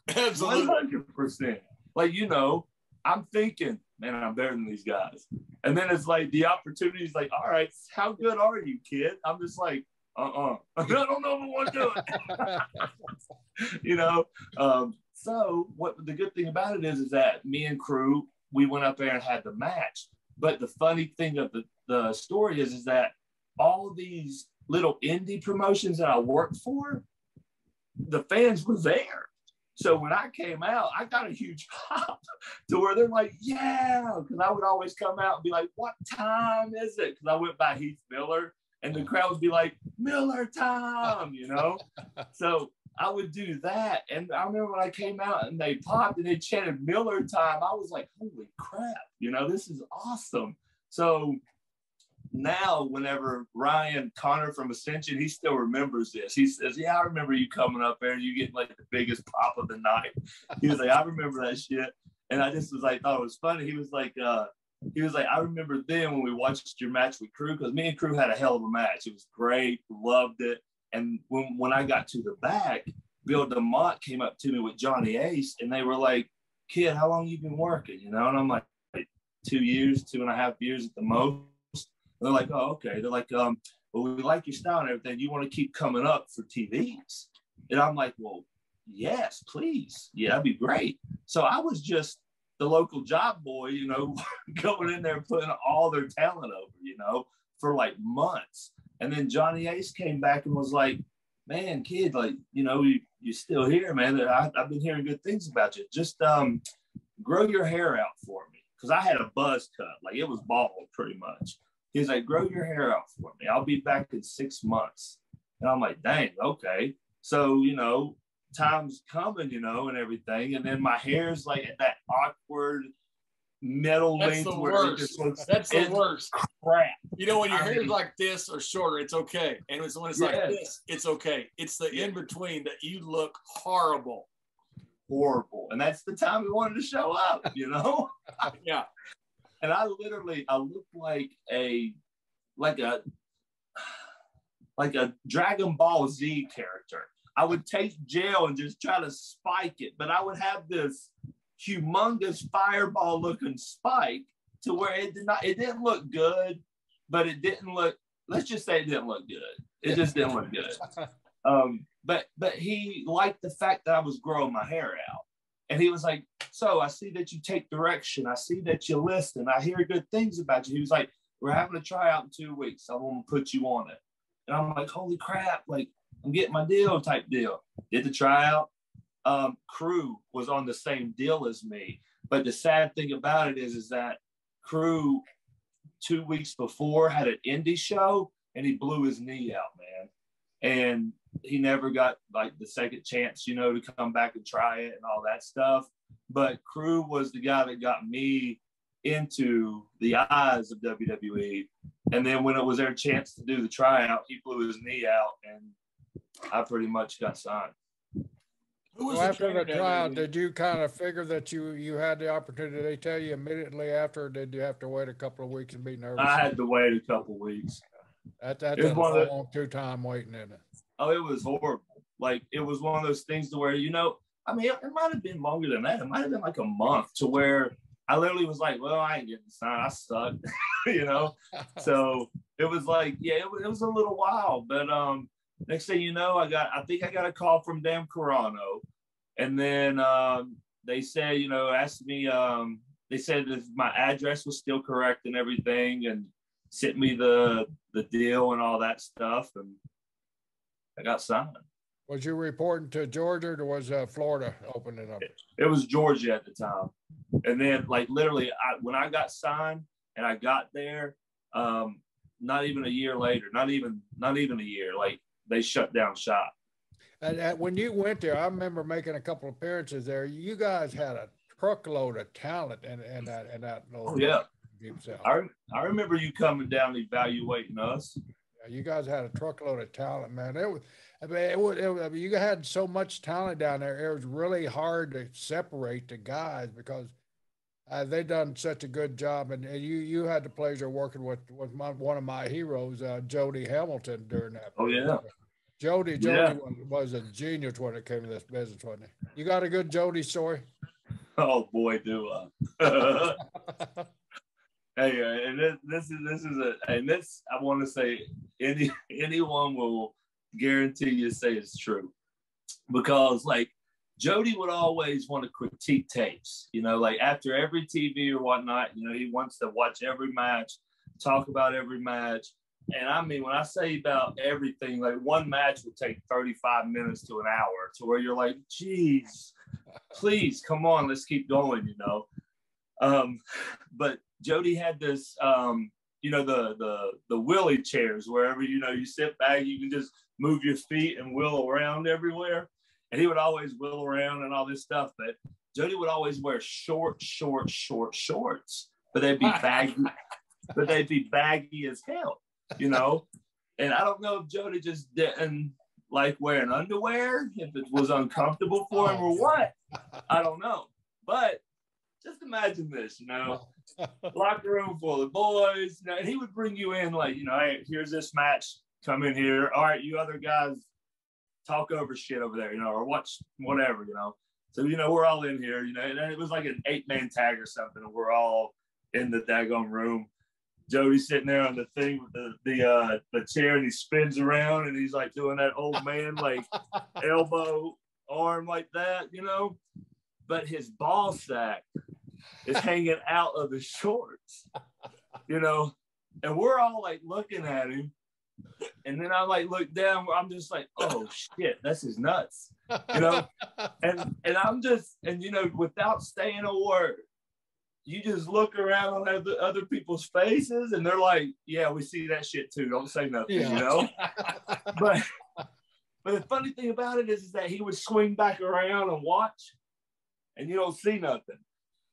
100%. Like, you know, I'm thinking, man, I'm better than these guys. And then it's like the opportunity is like, all right, how good are you, kid? I'm just like, I don't know if I want to do it. You know? So what the good thing about it is that me and Crew, we went up there and had the match. But the funny thing of the story is that all these little indie promotions that I worked for, the fans were there. So when I came out, I got a huge pop to where they're like, yeah, because I would always come out and be like, what time is it? Because I went by Heath Miller, and the crowd would be like, Miller time, you know? So I would do that. And I remember when I came out and they popped and they chanted Miller time, I was like, holy crap, you know, this is awesome. So now whenever Ryan Connor from Ascension, he still remembers this. He says, yeah, I remember you coming up there and you getting like the biggest pop of the night. He was like, I remember that shit. And I just was like, thought it was funny. He was like, I remember then when we watched your match with Crew, because me and Crew had a hell of a match. It was great. Loved it. And when I got to the back, Bill DeMott came up to me with Johnny Ace, and they were like, kid, how long you been working? You know? And I'm like 2 years, 2.5 years at the most. They're like, oh, okay. They're like, well, we like your style and everything. You want to keep coming up for TVs? And I'm like, well, yes, please. Yeah, that'd be great. So I was just the local job boy, you know, going in there and putting all their talent over, you know, for like months. And then Johnny Ace came back and was like, man, kid, like, you know, you're still here, man. I've been hearing good things about you. Just grow your hair out for me. Because I had a buzz cut. Like, it was bald pretty much. He's like, grow your hair out for me. I'll be back in 6 months. And I'm like, dang, okay. So, you know, time's coming, you know, and everything. And then my hair's like at that awkward middle length. That's the worst. That's the worst. Crap. You know, when your hair is like this or shorter, it's okay. And when it's like this, it's okay. It's the in-between that you look horrible. Horrible. And that's the time we wanted to show up, you know? Yeah. And I looked like a Dragon Ball Z character. I would take gel and just try to spike it, but I would have this humongous fireball looking spike to where it didn't look good, but it didn't look, let's just say it didn't look good. It just didn't look good. But he liked the fact that I was growing my hair out. And he was like, so I see that you take direction. I see that you listen. I hear good things about you. He was like, we're having a tryout in 2 weeks. I want to put you on it. And I'm like, holy crap. Like, I'm getting my deal type deal. Did the tryout. Crew was on the same deal as me. But the sad thing about it is that Crew 2 weeks before had an indie show and he blew his knee out, man. And he never got like the second chance, you know, to come back and try it and all that stuff. But Crew was the guy that got me into the eyes of WWE. And then when it was their chance to do the tryout, he blew his knee out and I pretty much got signed. Who was So the after trainer the down trial, there? did you kind of figure that you had the opportunity? Did they tell you immediately after, or did you have to wait a couple of weeks and be nervous? I had to wait a couple of weeks. That's a long two-time waiting, isn't it? Oh, it was horrible. Like, it was one of those things to where, I mean, it might have been longer than that. It might have been like a month, to where I literally was like, well, I ain't getting signed. I suck, So it was like, yeah, it was a little while. But next thing you know, I think I got a call from Dan Carano. And then they said, asked me, they said that my address was still correct and everything, and sent me the deal and all that stuff. And I got signed. Was you reporting to Georgia, or was Florida opening up? It was Georgia at the time. And then, like, literally, when I got signed and I got there, not even a year later, not even a year, like, they shut down shop. And when you went there, I remember making a couple of appearances there. You guys had a truckload of talent in that little. Oh, yeah. Deep South. I remember you coming down evaluating us. Yeah, you guys had a truckload of talent, man. You had so much talent down there. It was really hard to separate the guys because they done such a good job. And you had the pleasure of working with one of my heroes, Jody Hamilton, during that. Oh, yeah. Jody was a genius when it came to this business, wasn't he? You got a good Jody story? Oh boy, do I! Hey, and this I want to say anyone will guarantee you say it's true, because like Jody would always want to critique tapes, like after every TV or whatnot, he wants to watch every match, talk about every match. And I mean, when I say about everything, like one match would take 35 minutes to an hour, to where you're like, geez, please, come on, let's keep going, But Jody had this, the wheelie chairs, wherever, you sit back, you can just move your feet and wheel around everywhere. And he would always wheel around and all this stuff. But Jody would always wear short shorts, but they'd be baggy as hell. And I don't know if Jody just didn't like wearing underwear, if it was uncomfortable for him or what. I don't know. But just imagine this, locker room full of boys. And he would bring you in like, hey, here's this match. Come in here. All right, you other guys talk over shit over there, or watch whatever, So, we're all in here, and it was like an 8-man tag or something. And we're all in the daggone room. Jody's sitting there on the thing with the chair, and he spins around, and he's like doing that old man, like elbow arm like that, But his ball sack is hanging out of his shorts, And we're all like looking at him, and then I like look down. I'm just like, oh shit, that's his nuts, And I'm just, without saying a word, you just look around on other people's faces, and they're like, yeah, we see that shit too. Don't say nothing, But the funny thing about it is that he would swing back around and watch, and you don't see nothing.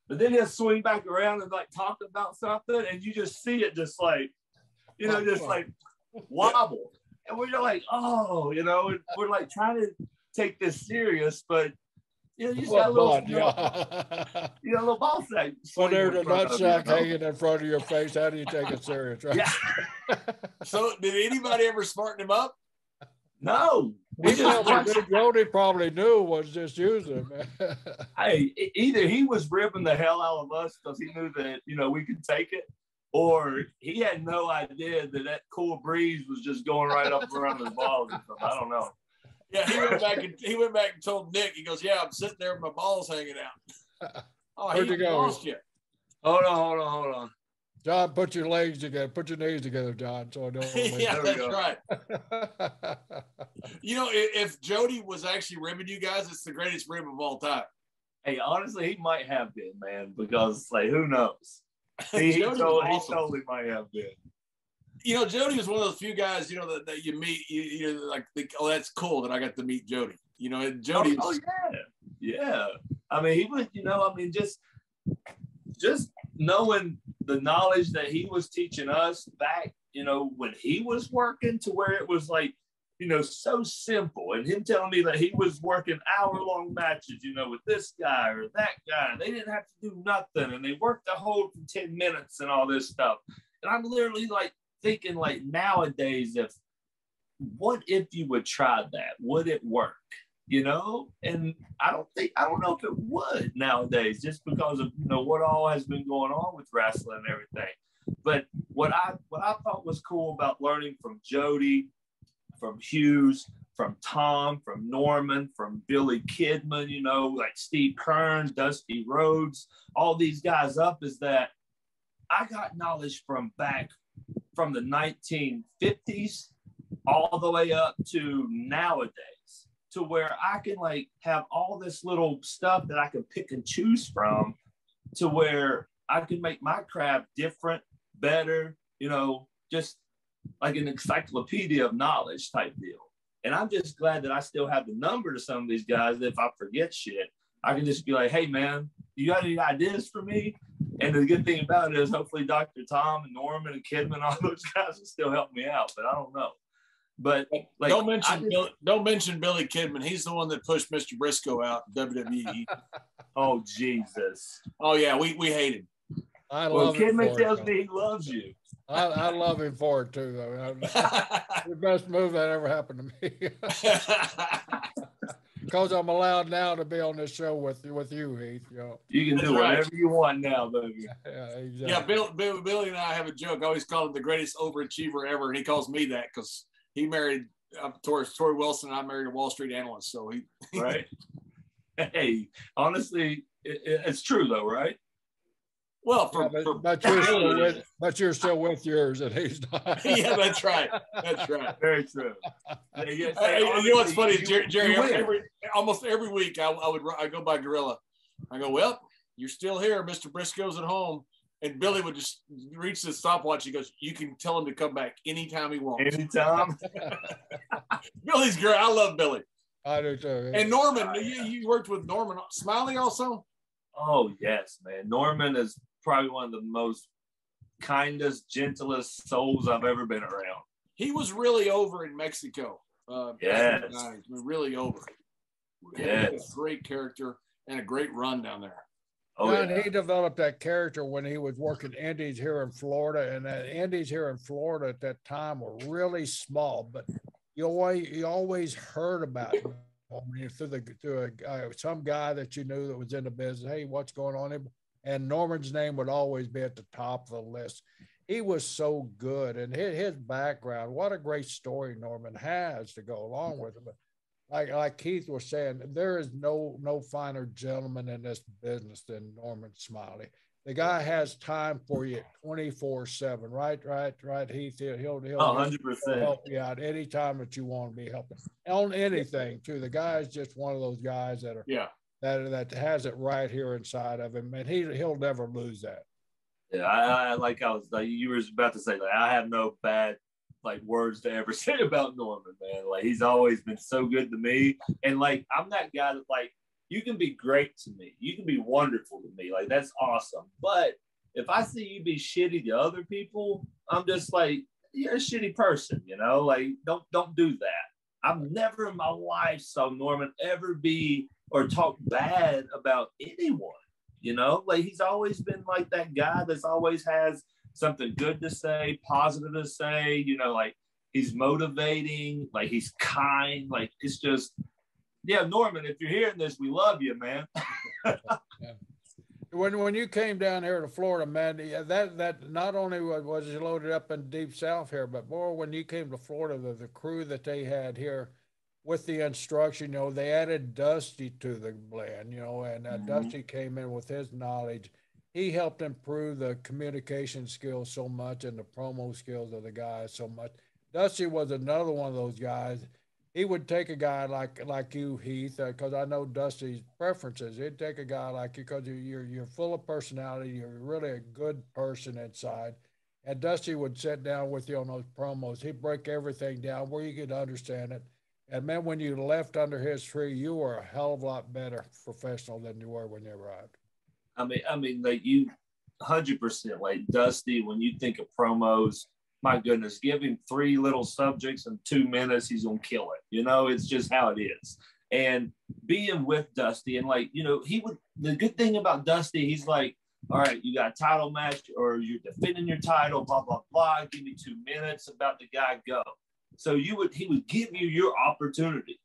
But then he'll swing back around and like talk about something, and you just see it just like, just like wobble. And we're like, oh, we're like trying to take this serious, but you just got a little, you got a little ball sack. When there's a nut sack hanging in front of your face, how do you take it serious, right? Yeah. So, did anybody ever smarten him up? No. Jody probably knew was just using him. Hey, either he was ripping the hell out of us because he knew that we could take it, or he had no idea that cool breeze was just going right up around his balls or something. I don't know. Yeah, he went back and told Nick. He goes, "Yeah, I'm sitting there with my balls hanging out." Oh, Where'd you go? Lost you. Hold on. John, put your legs together. Put your knees together, John. So I don't. Yeah, that's right. If Jody was actually ribbing you guys, it's the greatest rib of all time. Hey, honestly, he might have been, man, because like, who knows? He totally might have been. Jody was one of those few guys, that you meet, you're like, oh, that's cool that I got to meet Jody. And Jody. Oh, yeah. I mean, he was, just knowing the knowledge that he was teaching us back, when he was working, to where it was like, so simple. And him telling me that he was working hour-long matches, with this guy or that guy. They didn't have to do nothing. And they worked the hold for 10 minutes and all this stuff. And I'm literally like thinking like nowadays, what if you would try that? Would it work? And I don't know if it would nowadays, just because of what all has been going on with wrestling and everything. But what I thought was cool about learning from Jody, from Hughes, from Tom, from Norman, from Billy Kidman, like Steve Kearns, Dusty Rhodes, all these guys up, is that I got knowledge from the 1950s all the way up to nowadays, to where I can like have all this little stuff that I can pick and choose from, to where I can make my craft different, better, just like an encyclopedia of knowledge type deal. And I'm just glad that I still have the number to some of these guys. That if I forget shit, I can just be like, hey man, you got any ideas for me? And the good thing about it is hopefully Dr. Tom and Norman and Kidman, all those guys will still help me out, but I don't know. But like, don't mention Billy Kidman. He's the one that pushed Mr. Briscoe out in WWE. Oh Jesus! Oh yeah, we hate him. Kidman tells me he loves you. I love him for it too, though. The best move that ever happened to me. Because I'm allowed now to be on this show with you, Heath. You can do whatever you want now, baby. Yeah, exactly. Yeah, Billy and I have a joke. I always call him the greatest overachiever ever, and he calls me that because he married Tori Wilson, and I married a Wall Street analyst. So he right. Hey, honestly, it's true though, right? Well, but you're still with yours, and he's not. Yeah, that's right. That's right. Very true. You know what's funny, Jerry? Almost every week, I go by Gorilla. I go, well, you're still here. Mr. Briscoe's at home. And Billy would just reach the stopwatch. He goes, you can tell him to come back anytime he wants. Anytime. Billy's great. I love Billy. I do too. And Norman, you worked with Norman Smiley also? Oh, yes, man. Norman is probably one of the most kindest, gentlest souls I've ever been around. He was really over in Mexico. Yes. Really over. Yes. A great character and a great run down there. Oh, yeah. And he developed that character when he was working indies here in Florida, and the indies here in Florida at that time were really small, but you always heard about him through some guy that you knew that was in the business. Hey, what's going on? And Norman's name would always be at the top of the list. He was so good, and his background, what a great story Norman has to go along with it. But like Keith was saying, there is no finer gentleman in this business than Norman Smiley. The guy has time for you 24/7, right, Heath? He'll 100% help you out anytime that you want to be helping on anything too. The guy's just one of those guys that has it right here inside of him, and he'll never lose that. Yeah, you were about to say, like, I have no bad words to ever say about Norman, man. Like, he's always been so good to me, and like, I'm that guy that you can be great to me, you can be wonderful to me, like that's awesome. But if I see you be shitty to other people, I'm just like, you're a shitty person, Like, don't do that. I've never in my life saw Norman ever be or talk bad about anyone. Like, he's always been like that guy that's always has something good to say, positive to say, like he's motivating, like he's kind, like it's just, yeah, Norman, if you're hearing this, we love you, man. Yeah. When you came down here to Florida, man, that not only was you loaded up in deep south here, but more when you came to Florida, the crew that they had here with the instruction, they added Dusty to the blend, and Dusty came in with his knowledge. He helped improve the communication skills so much and the promo skills of the guys so much. Dusty was another one of those guys. He would take a guy like you, Heath, because I know Dusty's preferences. He'd take a guy like you because you're full of personality. You're really a good person inside. And Dusty would sit down with you on those promos. He'd break everything down where you could understand it. And man, when you left under his tree, you were a hell of a lot better professional than you were when you arrived. I mean, like you, 100%. Like Dusty, when you think of promos, my goodness, give him 3 little subjects in 2 minutes, he's gonna kill it. You know, it's just how it is. And being with Dusty, and like, you know, the good thing about Dusty, he's like, all right, you got a title match or you're defending your title, blah, blah, blah. Give me 2 minutes, about the guy, go. So he would give you your opportunity.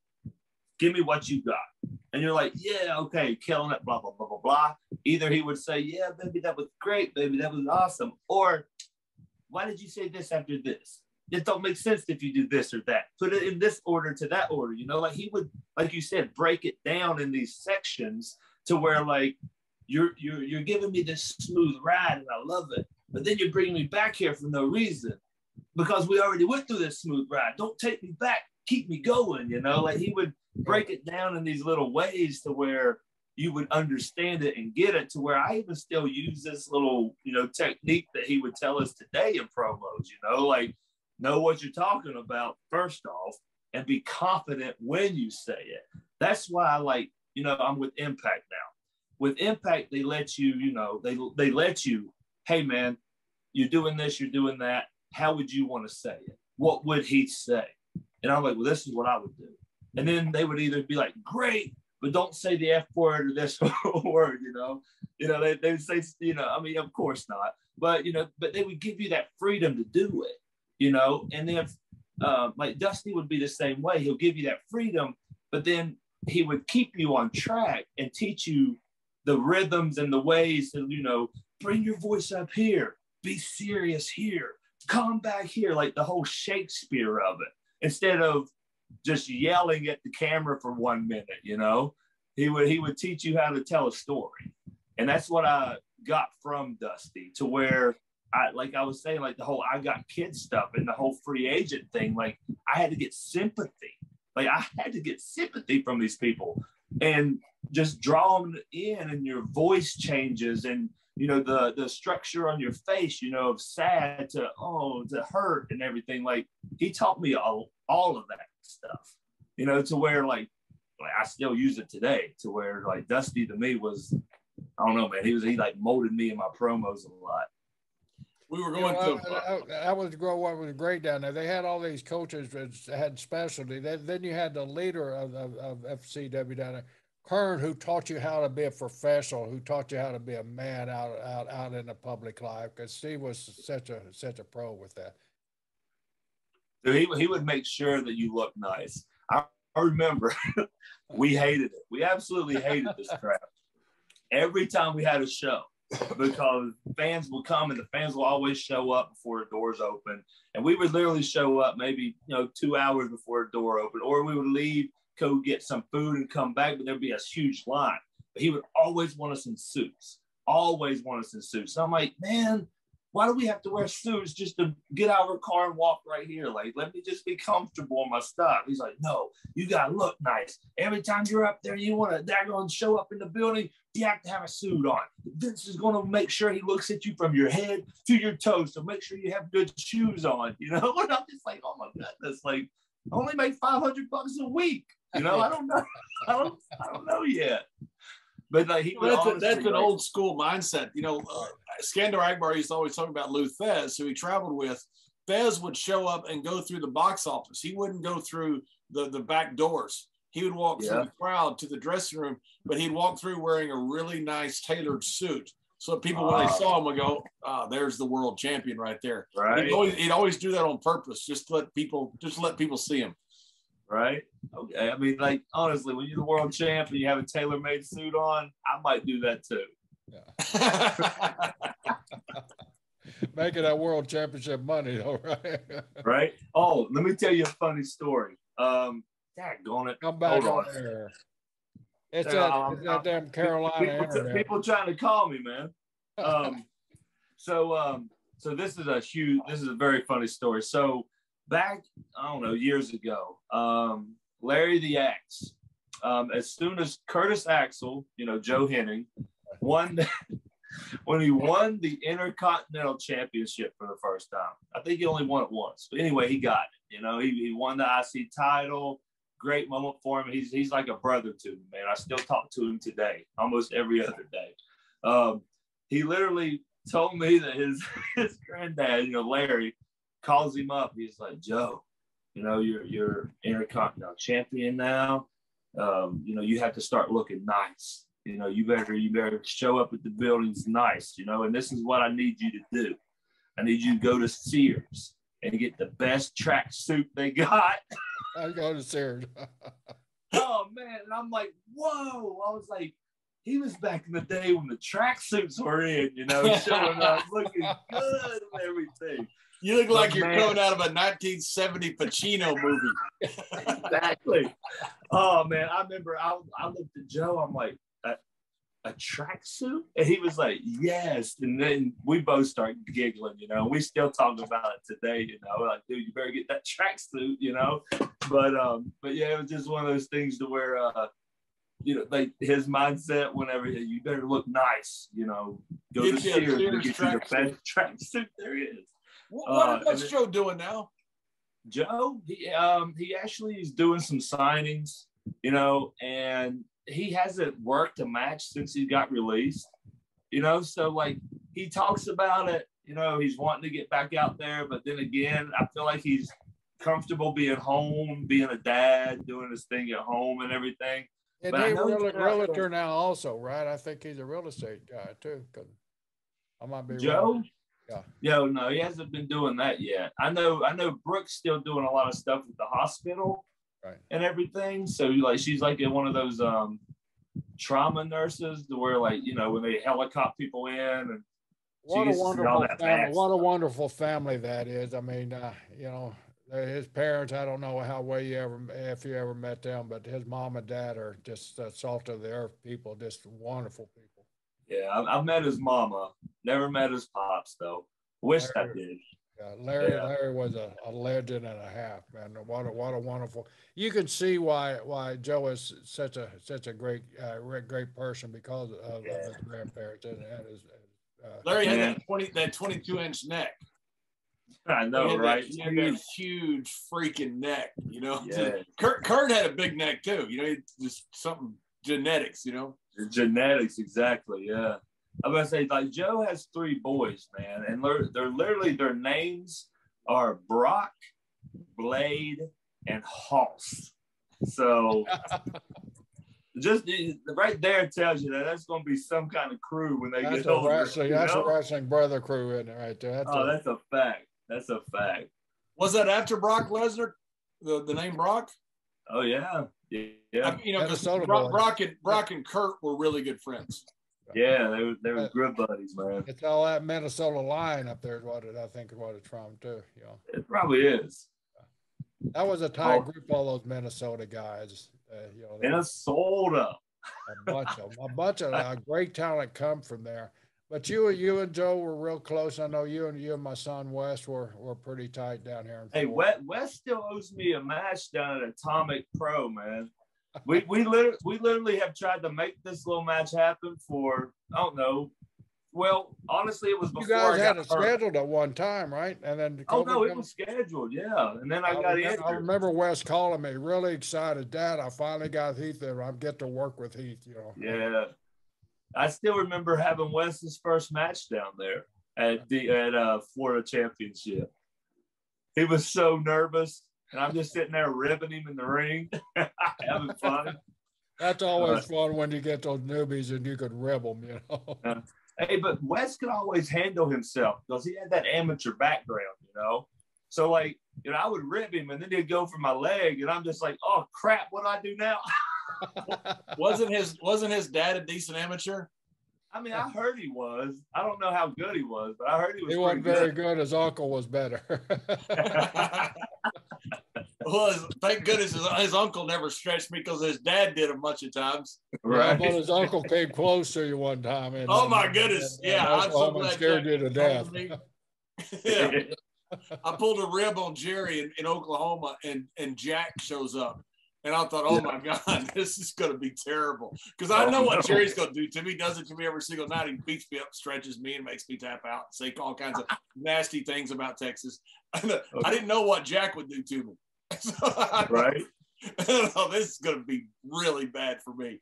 Give me what you got. And you're like, yeah, okay, killing it, blah, blah, blah, blah, blah. Either he would say, yeah, baby, that was great, baby, that was awesome. Or, why did you say this after this? It don't make sense if you do this or that. Put it in this order to that order. You know, like he would, like you said, break it down in these sections to where like you're giving me this smooth ride and I love it. But then you're bringing me back here for no reason because we already went through this smooth ride. Don't take me back. Keep me going. You know, like he would break it down in these little ways to where you would understand it and get it, to where I even still use this little, you know, technique that he would tell us today in promos, you know, like know what you're talking about first off and be confident when you say it. That's why I like, you know, I'm with Impact now. With Impact, they let you, you know, they let you, hey man, you're doing this, you're doing that. How would you want to say it? What would he say? And I'm like, well, this is what I would do. And then they would either be like, great, but don't say the F word or this word, you know. You know, they would say, you know, I mean, of course not. But, you know, but they would give you that freedom to do it, you know. And then like Dusty would be the same way. He'll give you that freedom, but then he would keep you on track and teach you the rhythms and the ways to, you know, bring your voice up here, be serious here, come back here, like the whole Shakespeare of it, instead of just yelling at the camera for 1 minute, you know. He would teach you how to tell a story. And that's what I got from Dusty, to where I was saying, like the whole I got kids stuff and the whole free agent thing, like I had to get sympathy. Like I had to get sympathy from these people and just draw them in, and your voice changes, and you know, the structure on your face, you know, of sad to hurt and everything. Like he taught me all of that stuff, you know, to where like I still use it today, to where like Dusty to me was, I don't know, man, he like molded me in my promos a lot. We were going to. That was what was great down there. They had all these coaches that had specialty. Then you had the leader of FCW down there, Kern, who taught you how to be a professional, who taught you how to be a man out in the public life. Because Steve was such a pro with that. He would make sure that you look nice. I remember we hated it. We absolutely hated this crap. Every time we had a show, because fans will come and the fans will always show up before the doors open. And we would literally show up maybe, you know, 2 hours before the door open, or we would leave, go get some food and come back, but there'd be a huge line. But he would always want us in suits, always want us in suits. So I'm like, man, why do we have to wear suits just to get out of our car and walk right here? Like, let me just be comfortable in my stuff. He's like, no, you got to look nice. Every time you're up there, you want to daggone show up in the building, you have to have a suit on. Vince is going to make sure he looks at you from your head to your toes. So make sure you have good shoes on, you know? And I'm just like, oh my goodness, like, I only make $500 a week. You know, I don't know. I don't know yet. But like that's an old school mindset. You know, Skandar Akbar used to always talk about Lou Thez, who he traveled with. Thez would show up and go through the box office. He wouldn't go through the back doors. He would walk through the crowd to the dressing room, but he'd walk through wearing a really nice tailored suit. So people, when they saw him, would go, there's the world champion right there. Right. He'd always do that on purpose, just to let people see him. Right. Okay. I mean, like, honestly, when you're the world champ and you have a tailor-made suit on, I might do that too. Yeah. Making that world championship money, though, right? Right. Oh, let me tell you a funny story. Daggone it. Come back on there. It's that damn Carolina people trying to call me, man. So this is a very funny story. So back, I don't know, years ago, Larry the Axe, as soon as Curtis Axel, you know, Joe Hennig, when he won the Intercontinental Championship for the first time. I think he only won it once. But anyway, he got it. You know, he won the IC title. Great moment for him. He's like a brother to me, man. I still talk to him today, almost every other day. He literally told me that his granddad, you know, Larry, calls him up. He's like, Joe, you know, you're Intercontinental champion now. You know, you have to start looking nice. You know, you better show up at the buildings nice, you know, and this is what I need you to do. I need you to go to Sears and get the best track suit they got. I go to Sears. Oh, man. And I'm like, whoa. I was like, he was back in the day when the track suits were in, you know, showing up, looking good and everything. You look like you're coming out of a 1970 Pacino movie. Exactly. Oh, man. I remember I looked at Joe. I'm like, a tracksuit? And he was like, yes. And then we both started giggling, you know. We still talk about it today, you know. We're like, dude, you better get that tracksuit, you know. But yeah, it was just one of those things to where, you know, like his mindset whenever you better look nice, you know. Go to Sears and get you the best tracksuit there is. What's Joe doing now? Joe, he actually is doing some signings, you know, and he hasn't worked a match since he got released, you know, so like he talks about it, you know, he's wanting to get back out there, but then again, I feel like he's comfortable being home, being a dad, doing his thing at home and everything. And he's a realtor now also, right? I think he's a real estate guy too. I might be Joe? wrong. Yeah. Yo, no, he hasn't been doing that yet. I know Brooke's still doing a lot of stuff with the hospital. Right. And everything. So like she's like in one of those trauma nurses to where, like, you know, when they helicopter people in, and what a wonderful family. What a wonderful family that is. I mean, you know, his parents, I don't know if you ever met them, but his mom and dad are just salt of the earth people, just wonderful people. Yeah, I've met his mama. Never met his pops though. Wish I did. Yeah, Larry was a legend and a half, man. What a wonderful. You can see why Joe is such a great person because of his grandparents and his. Larry had that 22-inch neck. I know, right? He had that huge freaking neck, you know. Yeah. Kurt had a big neck too, you know. Just something genetics, you know. Genetics, exactly. Yeah. I'm gonna say, like, Joe has 3 boys, man, and they're literally, their names are Brock, Blade, and Hoss. So just right there tells you that's going to be some kind of crew when they get older. That's a wrestling brother crew in it right there. That's a fact. That's a fact. Was that after Brock Lesnar? The name Brock? Oh yeah, yeah. You know, because Brock and Kurt were really good friends. Yeah, they were good buddies, man. It's all that Minnesota line up there is what it's from too. You know, it probably is. That was a tight group, all those Minnesota guys. You know, Minnesota. A bunch of great talent come from there. But you and Joe were real close. I know you and my son Wes were pretty tight down here. Hey, Wes still owes me a match down at Atomic Pro, man. We literally have tried to make this little match happen for, I don't know. Well, honestly, it was before you guys had it scheduled at one time, right? And then it was scheduled, yeah. And then I got injured. I remember Wes calling me, really excited, Dad. I finally got Heath there. I get to work with Heath, you know. Yeah, I still remember having Wes's first match down there at Florida Championship. He was so nervous. And I'm just sitting there ribbing him in the ring, having fun. That's always fun when you get those newbies and you could rib them, you know. Hey, but Wes could always handle himself because he had that amateur background, you know. So, like, you know, I would rib him, and then he'd go for my leg, and I'm just like, oh crap, what do I do now? Wasn't his dad a decent amateur? I mean, I heard he was. I don't know how good he was, but I heard he was. He wasn't very good. His uncle was better. Well, thank goodness his uncle never stretched me because his dad did a bunch of times. Right. Yeah, but his uncle came close to you one time. And, oh my goodness! Yeah, I'm so glad scared you to death. Yeah, I pulled a rib on Jerry in Oklahoma, and Jack shows up, and I thought, oh my God, this is going to be terrible because I know what Jerry's going to do to me. He does it to me every single night. He beats me up, stretches me, and makes me tap out, and say all kinds of nasty things about Texas. I didn't know what Jack would do to me. So right. Oh, this is going to be really bad for me.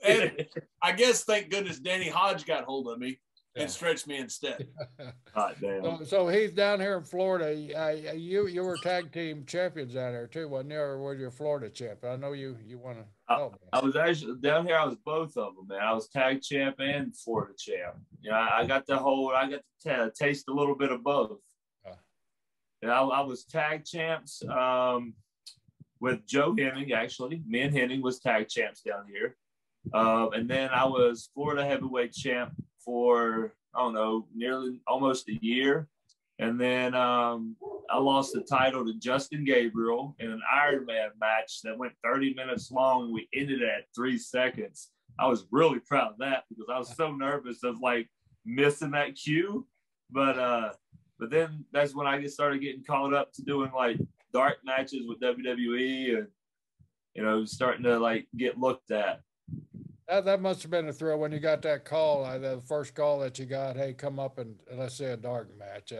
And I guess, thank goodness, Danny Hodge got hold of me and stretch me instead. God damn. So he's down here in Florida. You were tag team champions down there too, wasn't you? Or were you a Florida champ? I know you want to help me. I was actually down here. I was both of them, man. I was tag champ and Florida champ. You know, I got to taste a little bit of both. And I was tag champs with Joe Hennig, actually. Me and Hennig was tag champs down here. And then I was Florida heavyweight champ for, I don't know, nearly almost a year. And then I lost the title to Justin Gabriel in an Ironman match that went 30 minutes long. We ended it at 3 seconds. I was really proud of that because I was so nervous of like missing that cue. But then that's when I started getting called up to doing like dark matches with WWE and, you know, starting to like get looked at. That must have been a thrill when you got that call, the first call that you got. Hey, come up and let's say a dark match.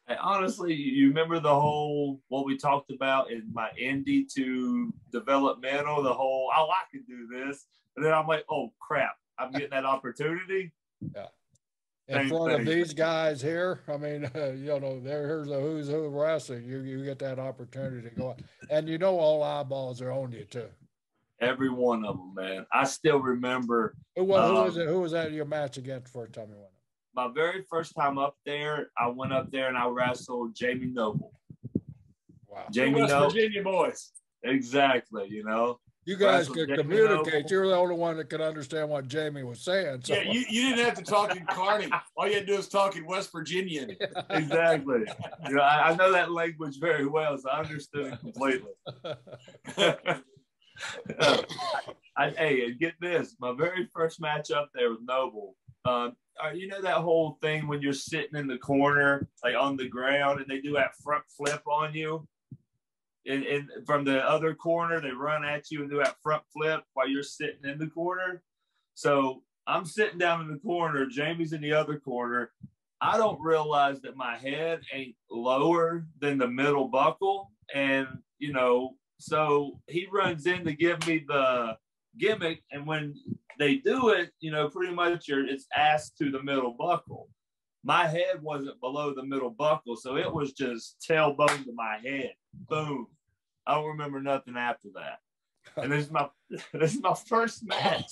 Hey, honestly, you remember the whole what we talked about in my indie to developmental, the whole I can do this, and then I'm like, oh crap, I'm getting that opportunity. Yeah. In front of these guys here, I mean, you know, here's the who's who of wrestling. You get that opportunity to go out. And you know all eyeballs are on you too. Every one of them, man. I still remember. Who was it? Who was that your match against for time you went? My very first time up there, I went up there and I wrestled Jamie Noble. Wow. Jamie Noble. West Virginia boys. Exactly, you know. You guys could communicate. You're the only one that could understand what Jamie was saying. So. Yeah, you didn't have to talk in Carney. All you had to do is talk in West Virginian. Exactly. You know, I know that language very well, so I understood it completely. Hey, get this. My very first match up there with Noble, you know that whole thing when you're sitting in the corner, like on the ground, and they do that front flip on you? And from the other corner, they run at you and do that front flip while you're sitting in the corner. So I'm sitting down in the corner. Jamie's in the other corner. I don't realize that my head ain't lower than the middle buckle. And, you know, so he runs in to give me the gimmick. And when they do it, you know, pretty much it's ass to the middle buckle. My head wasn't below the middle buckle, so it was just tailbone to my head. Boom. I don't remember nothing after that. And this is my first match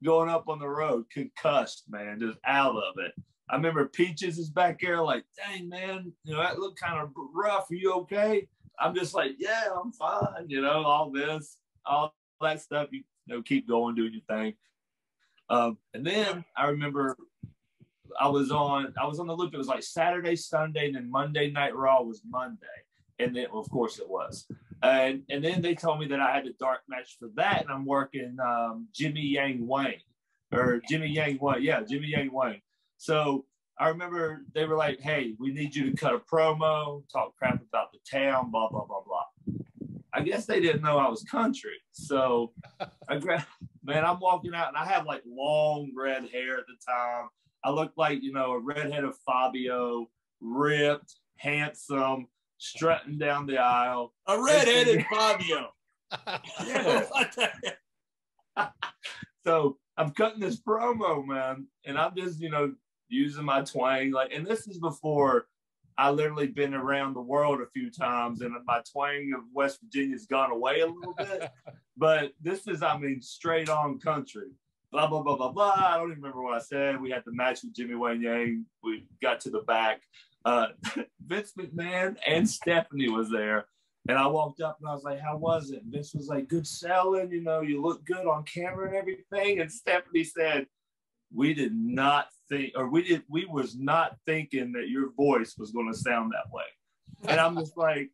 going up on the road, concussed, man, just out of it. I remember Peaches is back there like, dang, man, you know, that looked kind of rough. Are you okay? I'm just like, yeah, I'm fine. You know, all that stuff, you know, keep going, doing your thing. And then I remember I was on the loop. It was like Saturday, Sunday, and then Monday Night Raw was Monday. And then, of course, it was. And then they told me that I had a dark match for that, and I'm working Jimmy Yang Wang. Yeah, Jimmy Yang Wang. So I remember they were like, hey, we need you to cut a promo, talk crap about the town, blah, blah, blah, blah. I guess they didn't know I was country. So man, I'm walking out, and I had like long red hair at the time. I looked like, you know, a redheaded Fabio, ripped, handsome, strutting down the aisle. A redheaded Fabio. Yeah. So I'm cutting this promo, man, and I'm just, you know, using my twang. Like, and this is before I literally been around the world a few times, and my twang of West Virginia's gone away a little bit. But this is, I mean, straight on country. Blah, blah, blah, blah, blah. I don't even remember what I said. We had the match with Jimmy Wang Yang. We got to the back. Vince McMahon and Stephanie was there. And I walked up and I was like, how was it? And Vince was like, good selling. You know, you look good on camera and everything. And Stephanie said, we was not thinking that your voice was going to sound that way. And I'm just like,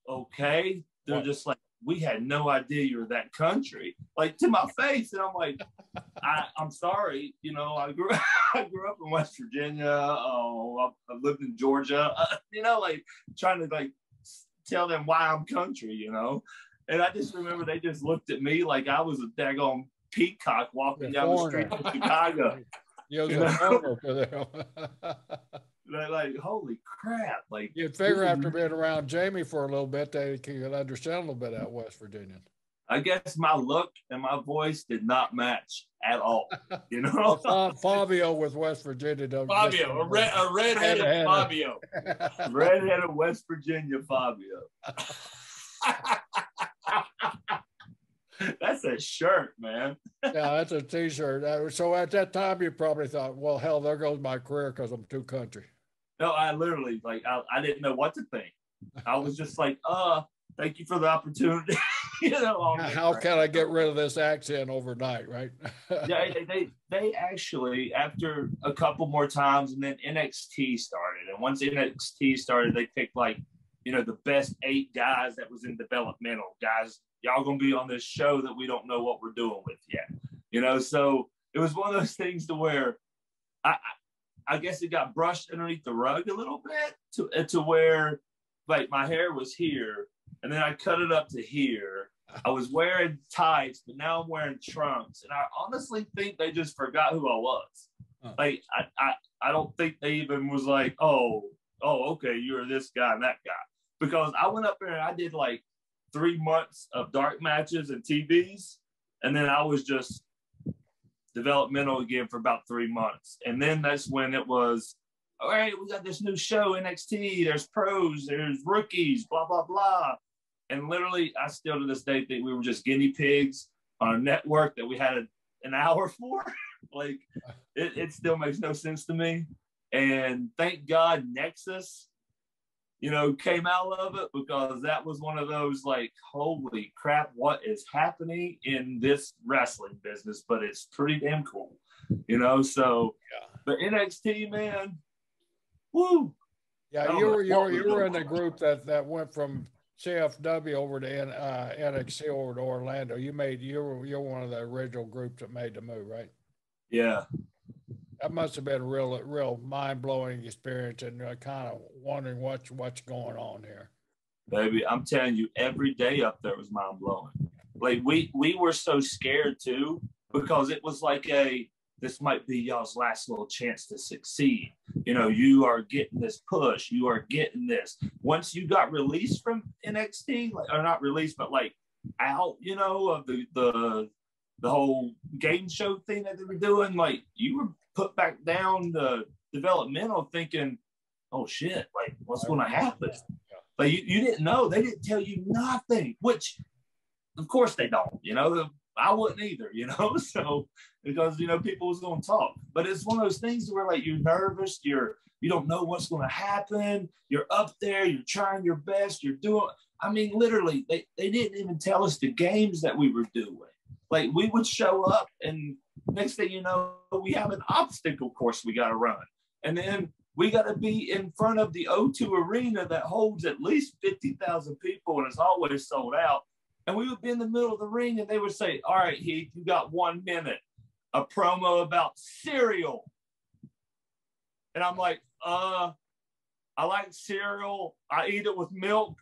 okay. They're just like, we had no idea you were that country, like to my face. And I'm like, I'm sorry. You know, I grew up in West Virginia. I lived in Georgia, you know, like trying to like tell them why I'm country, you know? And I just remember they just looked at me like I was a daggone peacock walking down the street in Chicago. You know? They're like, holy crap. Like, you'd figure after being around Jamie for a little bit, they could understand a little bit out West Virginia. I guess my look and my voice did not match at all. You know, Fabio with West Virginia. Fabio, a redheaded Fabio. Redheaded West Virginia Fabio. That's a shirt, man. Yeah, that's a T-shirt. So at that time, you probably thought, well, hell, there goes my career because I'm too country. No, I literally, like, I didn't know what to think. I was just like, thank you for the opportunity. You know, how can I get rid of this accent overnight, right? Yeah, they actually, after a couple more times, and then NXT started. And once NXT started, they picked, like, you know, the best 8 guys that was in developmental. Guys, y'all going to be on this show that we don't know what we're doing with yet. You know, so it was one of those things to where I guess it got brushed underneath the rug a little bit to where, like, my hair was here, and then I cut it up to here. I was wearing tights, but now I'm wearing trunks. And I honestly think they just forgot who I was. Like, I don't think they even was like, oh, okay, you're this guy and that guy. Because I went up there and I did like 3 months of dark matches and TVs. And then I was just developmental again for about 3 months. And then that's when it was, all right, we got this new show, NXT. There's pros, there's rookies, blah, blah, blah. And literally, I still to this day think we were just guinea pigs on a network that we had an hour for. Like, it still makes no sense to me. And thank God Nexus, you know, came out of it, because that was one of those, like, holy crap, what is happening in this wrestling business? But it's pretty damn cool, you know? So, yeah. But NXT, man, woo. Yeah, you were in the group that went from CFW over to NXT over to Orlando. You're one of the original groups that made the move, right? Yeah. That must have been a real mind-blowing experience, and kind of wondering what's going on here. Baby, I'm telling you, every day up there was mind-blowing. Like, we were so scared too, because it was like this might be y'all's last little chance to succeed. You know, you are getting this push. You are getting this. Once you got released from NXT, or not released, but like out, you know, of the whole game show thing that they were doing, like, you were put back down the developmental thinking, oh shit, like, what's going to happen? Like, you didn't know. They didn't tell you nothing, which of course they don't, you know. I wouldn't either, you know. So, because, you know, people was going to talk, but it's one of those things where, like, you're nervous, you don't know what's going to happen. You're up there, you're trying your best, you're doing. I mean, literally, they didn't even tell us the games that we were doing. Like, we would show up, and next thing you know, we have an obstacle course we got to run, and then we got to be in front of the O2 arena that holds at least 50,000 people, and it's always sold out. And we would be in the middle of the ring, and they would say, all right, Heath, you got 1 minute, a promo about cereal. And I'm like, I like cereal. I eat it with milk.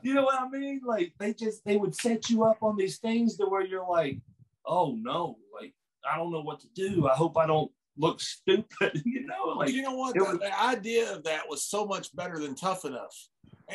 You know what I mean? Like, they would set you up on these things to where you're like, oh no, like, I don't know what to do. I hope I don't look stupid. You know, like, you know what? The idea of that was so much better than Tough Enough.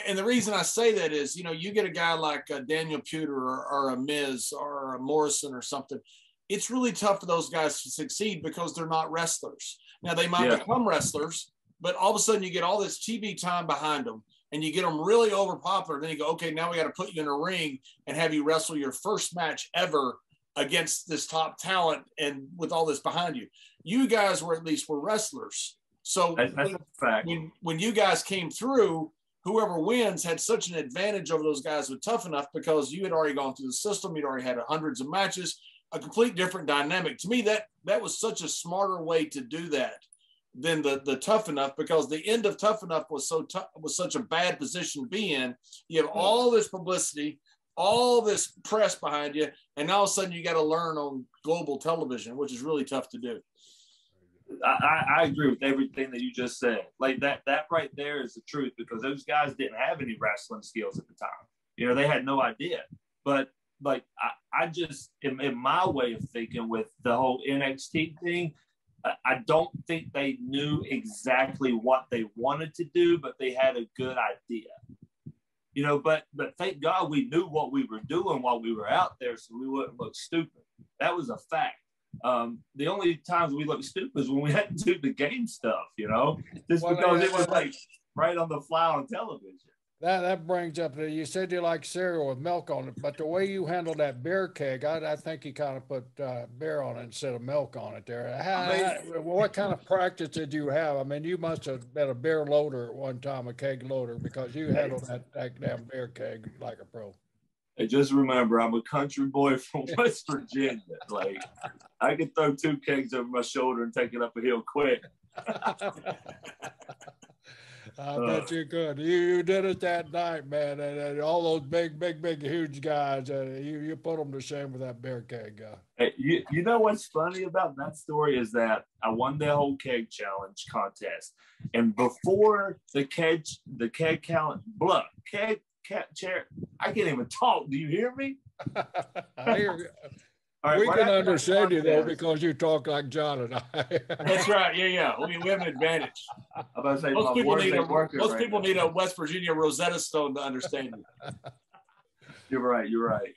And the reason I say that is, you know, you get a guy like Daniel Puder or a Miz or a Morrison or something. It's really tough for those guys to succeed because they're not wrestlers. Now, they might become wrestlers, but all of a sudden you get all this TV time behind them, and you get them really over popular. Then you go, okay, now we got to put you in a ring and have you wrestle your first match ever against this top talent, and with all this behind you. You guys were wrestlers. So that's a fact. When you guys came through, whoever wins had such an advantage over those guys with Tough Enough, because you had already gone through the system. You'd already had hundreds of matches, a complete different dynamic. To me, that was such a smarter way to do that than the Tough Enough, because the end of Tough Enough was such a bad position to be in. You have all this publicity, all this press behind you, and all of a sudden you got to learn on global television, which is really tough to do. I agree with everything that you just said. Like, that right there is the truth, because those guys didn't have any wrestling skills at the time. You know, they had no idea. But, like, I just, in my way of thinking with the whole NXT thing, I don't think they knew exactly what they wanted to do, but they had a good idea. you know, but thank God we knew what we were doing while we were out there, so we wouldn't look stupid. That was a fact. The only times we looked stupid is when we had to do the game stuff, you know, just because it was like right on the fly on television. That brings up you said you like cereal with milk on it, but the way you handled that beer keg, I think you kind of put beer on it instead of milk on it there. What kind of practice did you have? I mean, you must have been a beer loader at one time, a keg loader, because you handled that damn beer keg like a pro. Hey, just remember, I'm a country boy from West Virginia. Like, I could throw 2 kegs over my shoulder and take it up a hill quick. I bet you could. You did it that night, man. And all those big, huge guys, you put them to shame with that beer keg. Hey, you know what's funny about that story is that I won the whole keg challenge contest, and before the keg challenge, chair, I can't even talk. Do you hear me? I hear you. All right, we can understand you though because you talk like John and I. That's right. Yeah. We have an advantage. I'm about to say, most people need a West Virginia Rosetta Stone to understand you. You're right.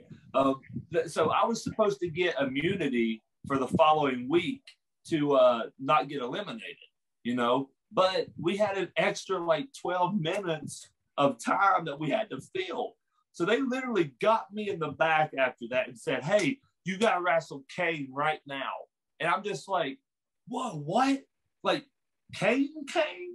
So I was supposed to get immunity for the following week to not get eliminated, you know, but we had an extra like 12 minutes of time that we had to fill. So they literally got me in the back after that and said, hey, you got to wrestle Kane right now. And I'm just like, whoa, what? Like, Kane?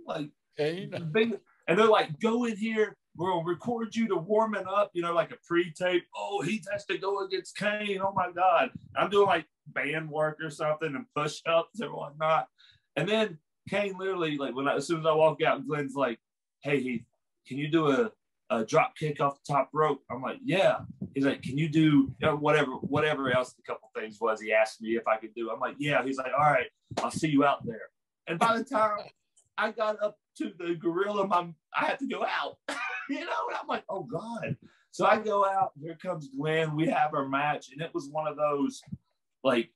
Like, Kane? And they're like, go in here. We're going to record you to warming up, you know, like a pre-tape. Oh, he has to go against Kane. Oh, my God. I'm doing like band work or something and push-ups and whatnot. And then Kane literally, like, as soon as I walk out, Glenn's like, hey, Heath, can you do a drop kick off the top rope? I'm like, yeah. He's like, can you do whatever else the couple things was he asked me if I could do? I'm like, yeah. He's like, all right, I'll see you out there. And by the time I got up to the gorilla, I had to go out, you know? And I'm like, oh God. So I go out, here comes Glenn. We have our match. And it was one of those, like,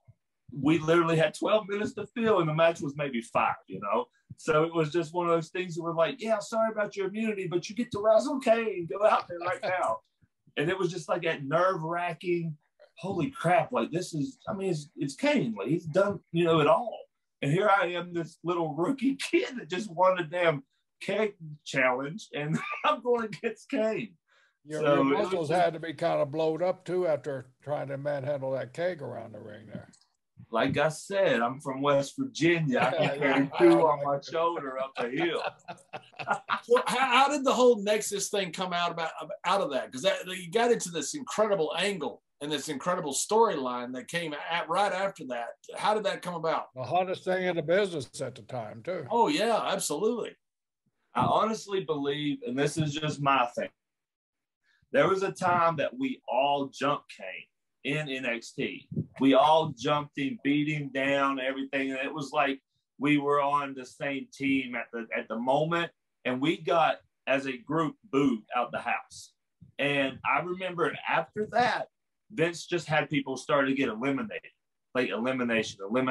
we literally had 12 minutes to fill and the match was maybe 5, you know? So it was just one of those things that were like, yeah, sorry about your immunity, but you get to wrestle Kane. Go out there right now. And it was just like that nerve-wracking, holy crap, like this is, I mean, it's Kane. Like he's done, you know, it all. And here I am, this little rookie kid that just won a damn keg challenge, and I'm going against Kane. Your muscles had to be kind of blowed up too after trying to manhandle that keg around the ring there. Like I said, I'm from West Virginia. I can carry 2 on my shoulder up a hill. So how did the whole Nexus thing come out of that? Because you got into this incredible angle and this incredible storyline that came right after that. How did that come about? The hottest thing in the business at the time, too. Oh, yeah, absolutely. I honestly believe, and this is just my thing, there was a time that we all jumped Kane in NXT. We all jumped him, beat him down, everything. And it was like we were on the same team at the moment. And we got, as a group, booed out the house. And I remember after that, Vince just had people start to get eliminated. Like elimination, like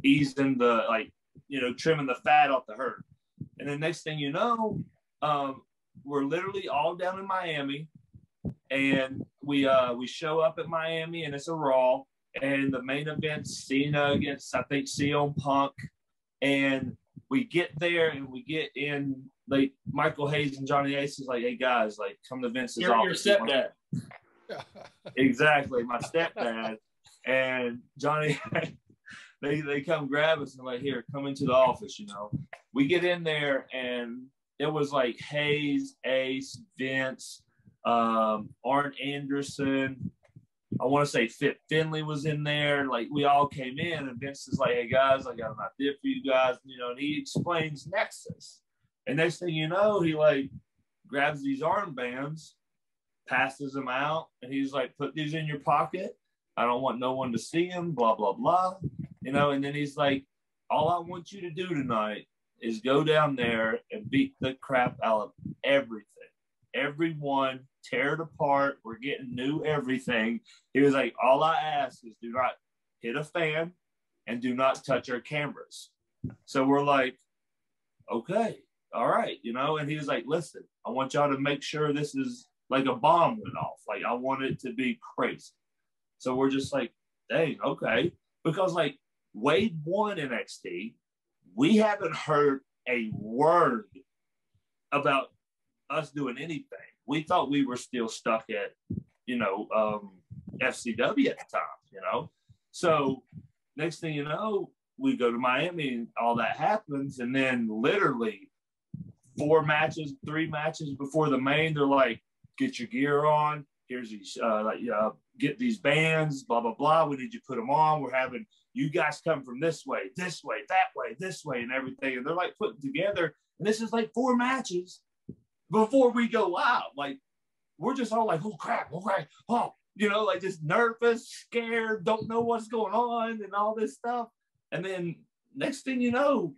easing the, like, you know, trimming the fat off the herd. And then next thing you know, we're literally all down in Miami. And we show up at Miami, and it's a Raw, and the main event's Cena against, I think, CM Punk, and we get there, and we get in, like, Michael Hayes and Johnny Ace is like, hey, guys, like, come to Vince's office. Your stepdad. Exactly, my stepdad. And Johnny, they come grab us and like, here, come into the office, you know. We get in there, and it was like Hayes, Ace, Vince, Arn Anderson, I want to say Fit Finley was in there. Like, we all came in, and Vince is like, hey guys, I got an idea for you guys, you know, and he explains Nexus. And next thing you know, he like grabs these armbands, passes them out, and he's like, put these in your pocket. I don't want no one to see them, blah, blah, blah. You know, and then he's like, all I want you to do tonight is go down there and beat the crap out of everything. Everyone, tear it apart. We're getting new everything. He was like, all I ask is do not hit a fan and do not touch our cameras. So we're like, okay, all right, you know, and he was like, listen, I want y'all to make sure this is like a bomb went off. Like, I want it to be crazy. So we're just like, dang, okay. Because like Wade won NXT. We haven't heard a word about us doing anything. We thought we were still stuck at, you know, FCW at the time, you know. So next thing you know, we go to Miami and all that happens. And then literally 3 matches before the main, they're like, get your gear on. Here's these, get these bands, blah, blah, blah. We need you to put them on. We're having you guys come from this way, that way, and everything. And they're like putting together. And this is like 4 matches before we go live. Like, we're just all like, oh, crap, oh, you know, like just nervous, scared, don't know what's going on and all this stuff. And then next thing you know,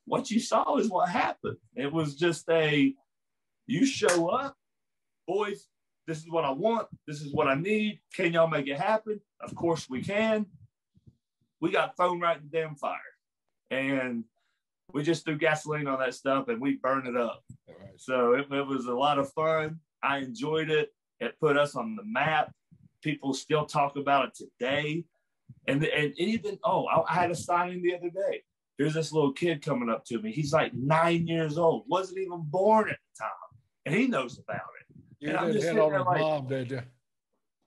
what you saw is what happened. It was just you show up, boys, this is what I want. This is what I need. Can y'all make it happen? Of course we can. We got thrown right in the damn fire. And we just threw gasoline on that stuff and we burned it up. Right. So it was a lot of fun. I enjoyed it. It put us on the map. People still talk about it today. And even, I had a signing the other day. There's this little kid coming up to me. He's like 9 years old, wasn't even born at the time. And he knows about it. You didn't hit on his mom, did you?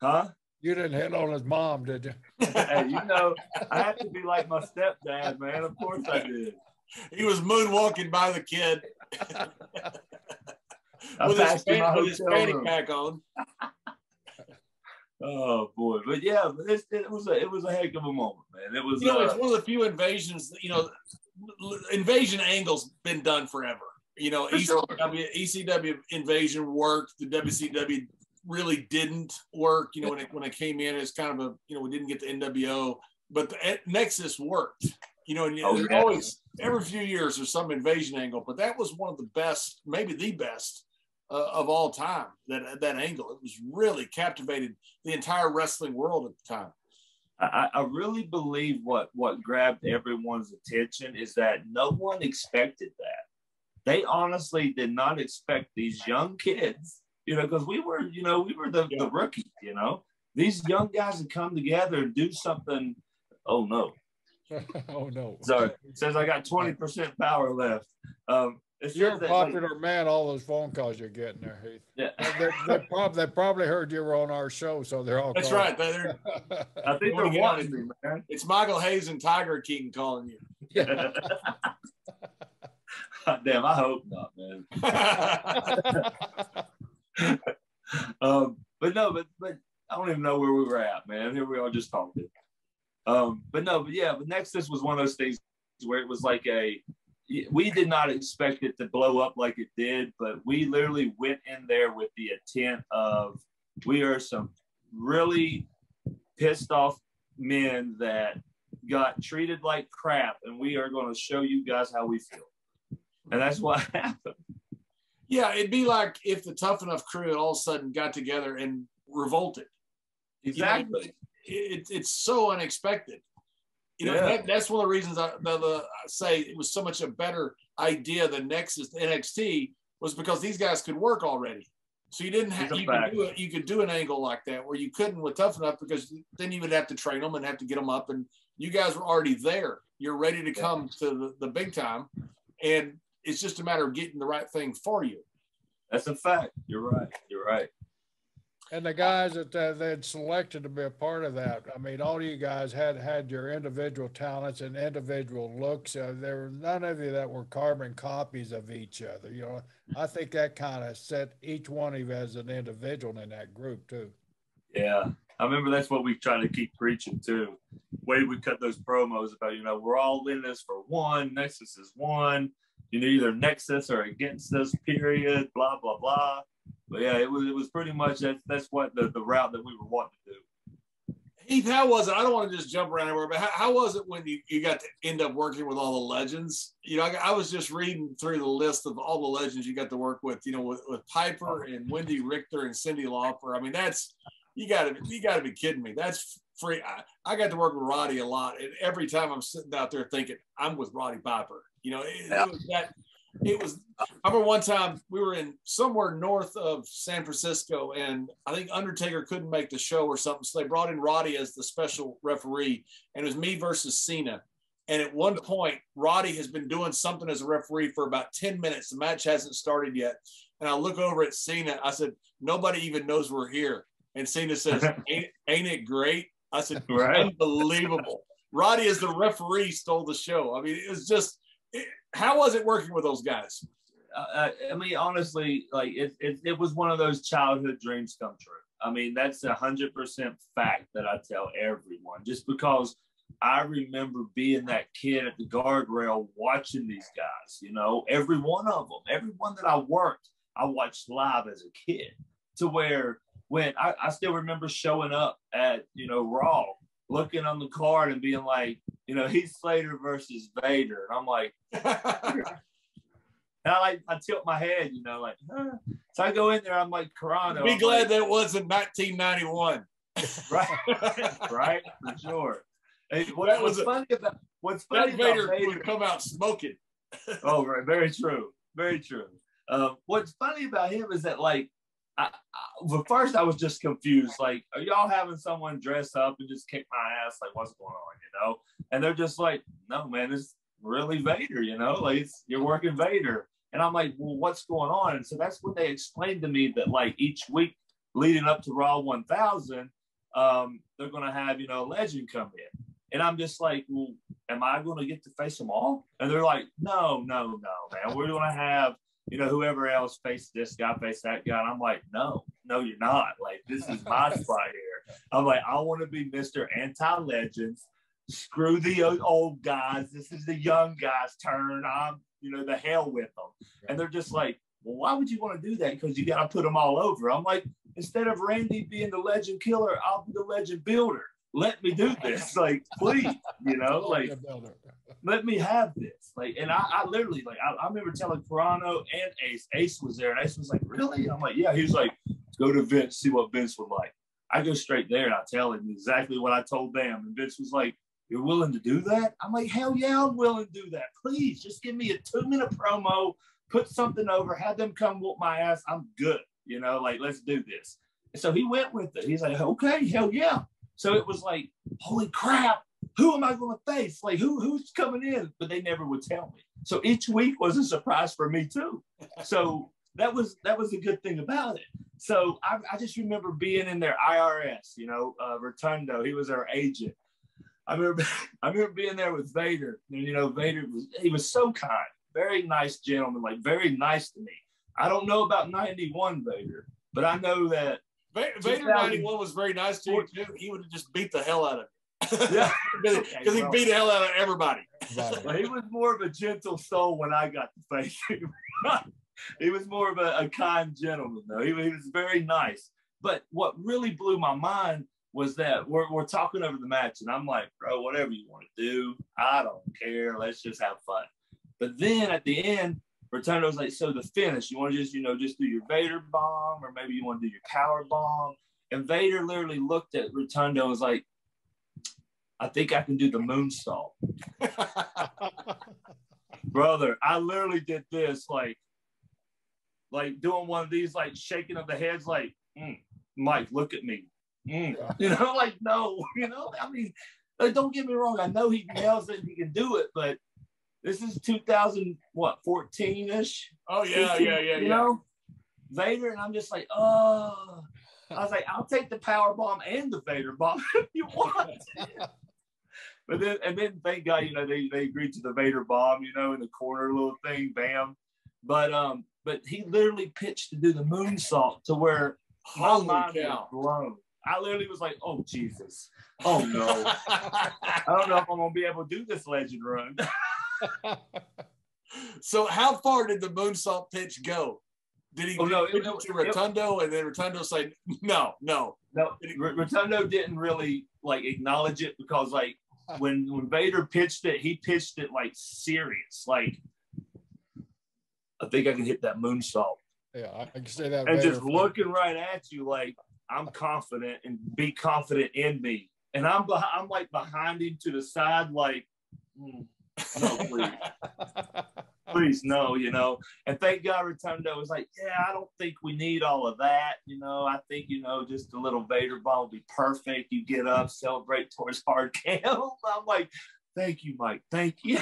Huh? You didn't hit on his mom, did you? Hey, you know, I have to be like my stepdad, man. Of course I did. He was moonwalking by the kid with his fanny pack on. Oh boy, but yeah, it was a heck of a moment, man. It was. You know, it's one of the few invasions. You know, invasion angles been done forever. You know, ECW invasion worked. The WCW really didn't work. You know, when it came in, it's kind of we didn't get the NWO, but the Nexus worked. You know, and always every few years there's some invasion angle, but that was one of the best, maybe the best of all time. That angle, it was really captivated the entire wrestling world at the time. I really believe what grabbed everyone's attention is that no one expected that. They honestly did not expect these young kids, you know, because we were the rookies, you know. These young guys would come together and do something. Oh no. Oh no. Sorry. It says I got 20% power left. You're a popular man, all those phone calls you're getting there, Heath. Yeah. They probably heard you were on our show, so they're all That's calling. Right. I think they're wanting me, man. It's Michael Hayes and Tiger King calling you. Yeah. Damn, I hope not, man. But I don't even know where we were at, man. Here we are just talking. But Nexus was one of those things where it was like we did not expect it to blow up like it did, but we literally went in there with the intent of we are some really pissed off men that got treated like crap, and we are going to show you guys how we feel. And that's what happened. Yeah, it'd be like if the Tough Enough crew all of a sudden got together and revolted. Exactly. It's so unexpected. You know, that's one of the reasons I say it was so much a better idea than Nexus NXT was because these guys could work already. So you didn't have you could do an angle like that where you couldn't with Tough Enough because then you would have to train them and have to get them up, and you guys were already there. You're ready to come to the big time, and it's just a matter of getting the right thing for you. That's a fact. You're right. And the guys that they'd selected to be a part of that, I mean, all you guys had your individual talents and individual looks. There were none of you that were carbon copies of each other. You know, I think that kind of set each one of you as an individual in that group too. Yeah, I remember that's what we try to keep preaching too. Way we cut those promos about, you know, we're all in this for one. Nexus is one. You know, either Nexus or against us. Period. Blah blah blah. But yeah, it was pretty much that's what the route that we were wanting to do. Heath, how was it? I don't want to just jump around everywhere, but how was it when you got to end up working with all the legends? You know, I was just reading through the list of all the legends you got to work with. You know, with Piper and Wendy Richter and Cyndi Lauper. I mean, that's you got to be kidding me. That's free. I got to work with Roddy a lot, and every time I'm sitting out there thinking I'm with Roddy Piper. You know, it was that. It was, I remember one time we were in somewhere north of San Francisco, and I think Undertaker couldn't make the show or something. So they brought in Roddy as the special referee, and it was me versus Cena. And at one point, Roddy has been doing something as a referee for about 10 minutes. The match hasn't started yet. And I look over at Cena. I said, nobody even knows we're here. And Cena says, ain't it great? I said, right. Unbelievable. Roddy as the referee stole the show. I mean, it was just, how was it working with those guys? I mean, honestly, like it was one of those childhood dreams come true. I mean, that's 100% fact that I tell everyone, just because I remember being that kid at the guardrail watching these guys, you know, every one of them, every one that I worked, I watched live as a kid, to where when I still remember showing up at, you know, Raw, looking on the card and being like, you know, Heath Slater versus Vader. And I'm like, and I tilt my head, you know, like, huh. So I go in there, I'm like, Carano. Be glad that wasn't 1991. Right, right, for sure. Hey, what's funny about Vader would come out smoking. Oh, right, very true, very true. What's funny about him is that, like, well, first I was just confused. Like, are y'all having someone dress up and just kick my ass? Like, what's going on, you know? And they're just like, no, man, it's really Vader, you know? Like, you're working Vader. And I'm like, well, what's going on? And so that's when they explained to me that, like, each week leading up to Raw 1000, they're going to have, you know, a legend come in. And I'm just like, well, am I going to get to face them all? And they're like, no, man. We're going to have, you know, whoever else face this guy, face that guy. And I'm like, no, you're not. Like, this is my spot here. I'm like, I want to be Mr. Anti-Legends. Screw the old guys. This is the young guys' turn. I'm, you know, the hell with them. And they're just like, well, why would you want to do that? Because you got to put them all over. I'm like, instead of Randy being the legend killer, I'll be the legend builder. Let me do this. Like, please, you know, like, let me have this. Like, and I literally, like, I remember telling Carano and Ace. Ace was there, and Ace was like, really? I'm like, yeah. He was like, go to Vince, see what Vince would like. I go straight there, and I tell him exactly what I told them. And Vince was like, you're willing to do that? I'm like, hell yeah, I'm willing to do that. Please, just give me a 2-minute promo, put something over, have them come whoop my ass. I'm good. You know, like, let's do this. And so he went with it. He's like, okay, hell yeah. So it was like, holy crap, who am I going to face? Like, who's coming in? But they never would tell me. So each week was a surprise for me too. So that was a good thing about it. So I just remember being in their IRS, you know, Rotundo. He was our agent. I remember being there with Vader. And, you know, he was so kind, very nice gentleman, like, very nice to me. I don't know about 91 Vader, but I know that Vader 91 was very nice to you too. He would have just beat the hell out of him. Yeah, because he beat the hell out of everybody. Well, he was more of a gentle soul when I got to face him. He was more of a kind gentleman, though. He was very nice. But what really blew my mind was that we're talking over the match, and I'm like, bro, whatever you want to do, I don't care. Let's just have fun. But then at the end, Rotundo's like, so the finish, you want to just, you know, just do your Vader bomb, or maybe you want to do your power bomb? And Vader literally looked at Rotundo and was like, I think I can do the moonsault. Brother, I literally did this, like doing one of these, like, shaking of the heads, like, Mike, look at me. You know, like, no, you know, I mean, like, don't get me wrong. I know he nails it and he can do it, but this is 2014-ish. Oh, yeah, you know, Vader, and I'm just like, oh. I was like, I'll take the power bomb and the Vader bomb if you want. But then thank God, you know, they agreed to the Vader bomb, you know, in the corner little thing, bam. But he literally pitched to do the moonsault to where my mind was blown. I literally was like, oh, Jesus. Oh, no. I don't know if I'm going to be able to do this legend run. So how far did the moonsault pitch go? Did he pitch to Rotundo, and then Rotundo say, no? No, Rotundo didn't really, like, acknowledge it, because, like, when Vader pitched it, he pitched it, like, serious. Like, I think I can hit that moonsault. Yeah, I can say that. And just looking right at you, like, I'm confident, and be confident in me. And I'm like behind him to the side, like, no, please. please no, and thank God Rotundo was like, yeah, I don't think we need all of that. I think, just a little Vader bomb will be perfect. You get up, celebrate towards hard cam. I'm like, thank you, Mike. Thank you.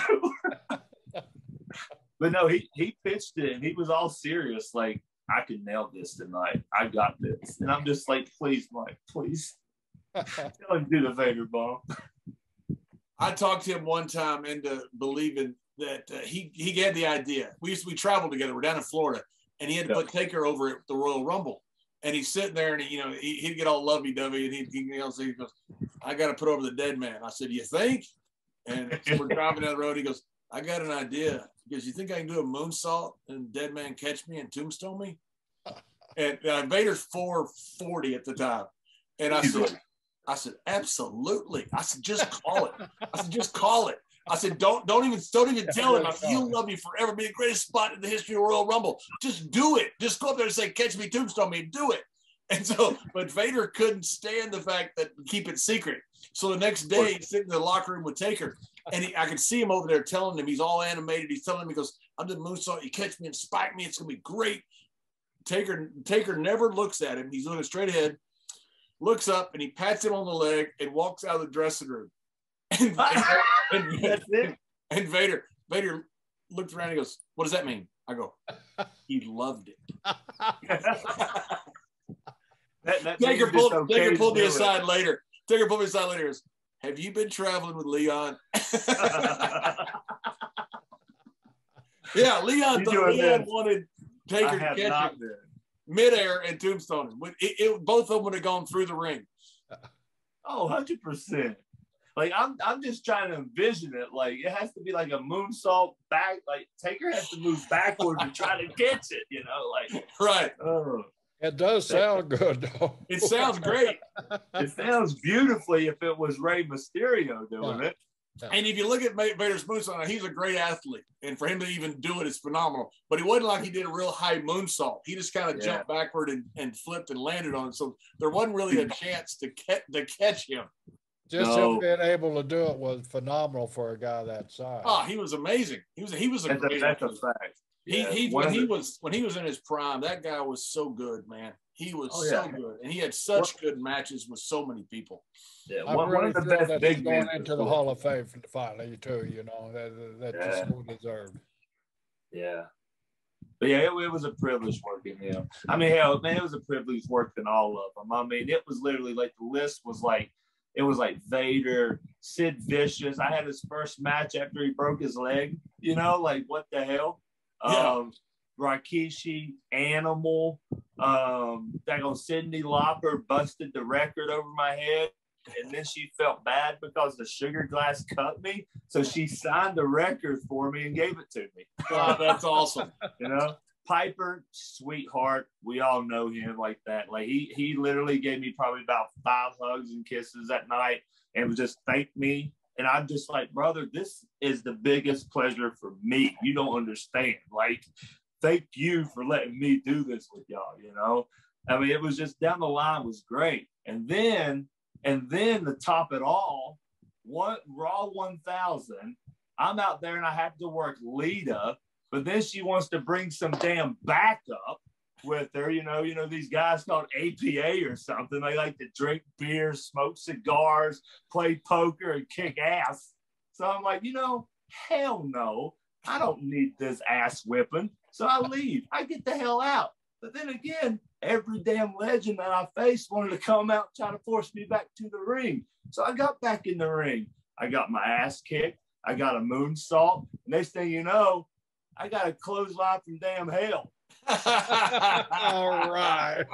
But no, he pitched it and he was all serious. Like, I can nail this tonight. I got this. And I'm just like, please, Mike, please. Don't do the Vader bomb. I talked him one time into believing that he had the idea. We traveled together. We're down in Florida, and he had to put Taker over at the Royal Rumble. And he's sitting there, and he'd get all lovey-dovey, and he goes, I got to put over the dead man. I said, you think? And so we're driving down the road. He goes, I got an idea. He goes, you think I can do a moonsault and dead man catch me and tombstone me? And Vader's 440 at the time. And I said, absolutely. I said, just call it. I said, don't even tell him. I said, he'll love you forever. Be the greatest spot in the history of Royal Rumble. Just do it. Just go up there and say, catch me, tombstone me, and do it. And so, but Vader couldn't stand the fact that keep it secret. So the next day, he's sitting in the locker room with Taker, and I could see him over there telling him, he's all animated. He's telling him, he goes, I'm the moonsault. You catch me and spike me. It's going to be great. Taker never looks at him. He's looking straight ahead, looks up, and he pats him on the leg and walks out of the dressing room. And Vader looked around and he goes, what does that mean? I go, he loved it. Taker pulled me aside later. Taker pulled me aside later and goes, have you been traveling with Leon? Yeah, Leon wanted Taker to catch him midair and tombstone him. Both of them would have gone through the ring. Oh, 100%. Like, I'm just trying to envision it. Like, it has to be like a moonsault back. Like, Taker has to move backward to try to catch it, like. Right. Oh. It does sound good, though. It sounds great. It sounds beautifully if it was Rey Mysterio doing it. And if you look at Vader's moonsault, he's a great athlete. And for him to even do it is phenomenal. But he wasn't like he did a real high moonsault. He just kind of jumped backward and flipped and landed on it. So there wasn't really a chance to catch him. Just him being able to do it was phenomenal for a guy that size. Oh, he was amazing. He was a great That's a fact. When he was in his prime, that guy was so good, man. He was so good, and he had such good matches with so many people. Yeah, one of the best big going into the Hall of Fame finally too. That's so deserved. Yeah, but yeah, it was a privilege working him. I mean, hell, man, it was a privilege working all of them. I mean, it was literally like the list was like. It was like Vader, Sid Vicious. I had his first match after he broke his leg. Like what the hell? Rikishi, Animal, that Cindy Lauper busted the record over my head. And then she felt bad because the sugar glass cut me. So she signed the record for me and gave it to me. Wow, that's awesome. Piper, sweetheart. We all know him like that. Like he literally gave me probably about 5 hugs and kisses that night and would just thank me. And I'm just like, brother, this is the biggest pleasure for me. You don't understand. Like, thank you for letting me do this with y'all, I mean, it was just down the line was great. And then to top it all, Raw 1000, I'm out there and I have to work Lita. But then she wants to bring some damn backup with her. These guys called APA or something. They like to drink beer, smoke cigars, play poker, and kick ass. So I'm like, hell no. I don't need this ass whipping. So I leave. I get the hell out. But then again, every damn legend that I faced wanted to come out and try to force me back to the ring. So I got back in the ring. I got my ass kicked. I got a moonsault. Next thing you know, I got a clothesline from damn hell. All right.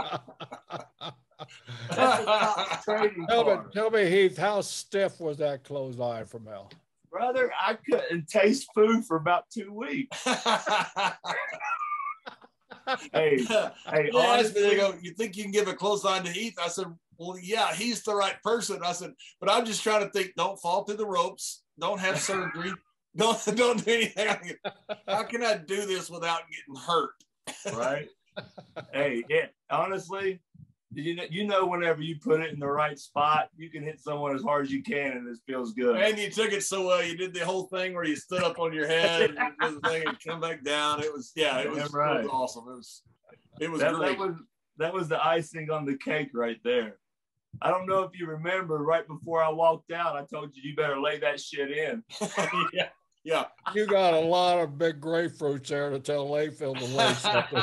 Tell me, Heath, how stiff was that clothesline from hell? Brother, I couldn't taste food for about 2 weeks. Hey, honestly, they go, you think you can give a clothesline to Heath? I said, well, yeah, he's the right person. I said, but I'm just trying to think, don't fall through the ropes. Don't have surgery. Don't do anything. How can I do this without getting hurt? Right. Hey, honestly, You know, whenever you put it in the right spot, you can hit someone as hard as you can, and it feels good. And you took it so well. You did the whole thing where you stood up on your head and did the thing and come back down. It was right. It was awesome. It was great. That was the icing on the cake right there. I don't know if you remember, right before I walked out, I told you better lay that shit in. Yeah. You got a lot of big grapefruits there to tell Layfield to lay something.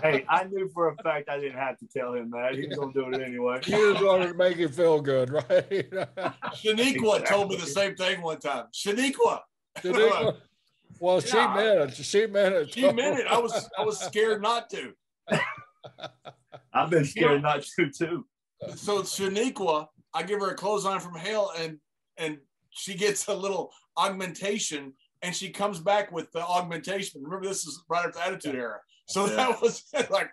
Hey, I knew for a fact I didn't have to tell him that. He was going to do it anyway. You just wanted to make him feel good, right? Shaniqua told me the same thing one time. Shaniqua. Well, she meant it. She meant it. She meant it. I was scared not to. I've been scared not to, too. So Shaniqua, I give her a clothesline from hell, and she gets a little augmentation, and she comes back with the augmentation. Remember, this is right after the Attitude Era. So that was like,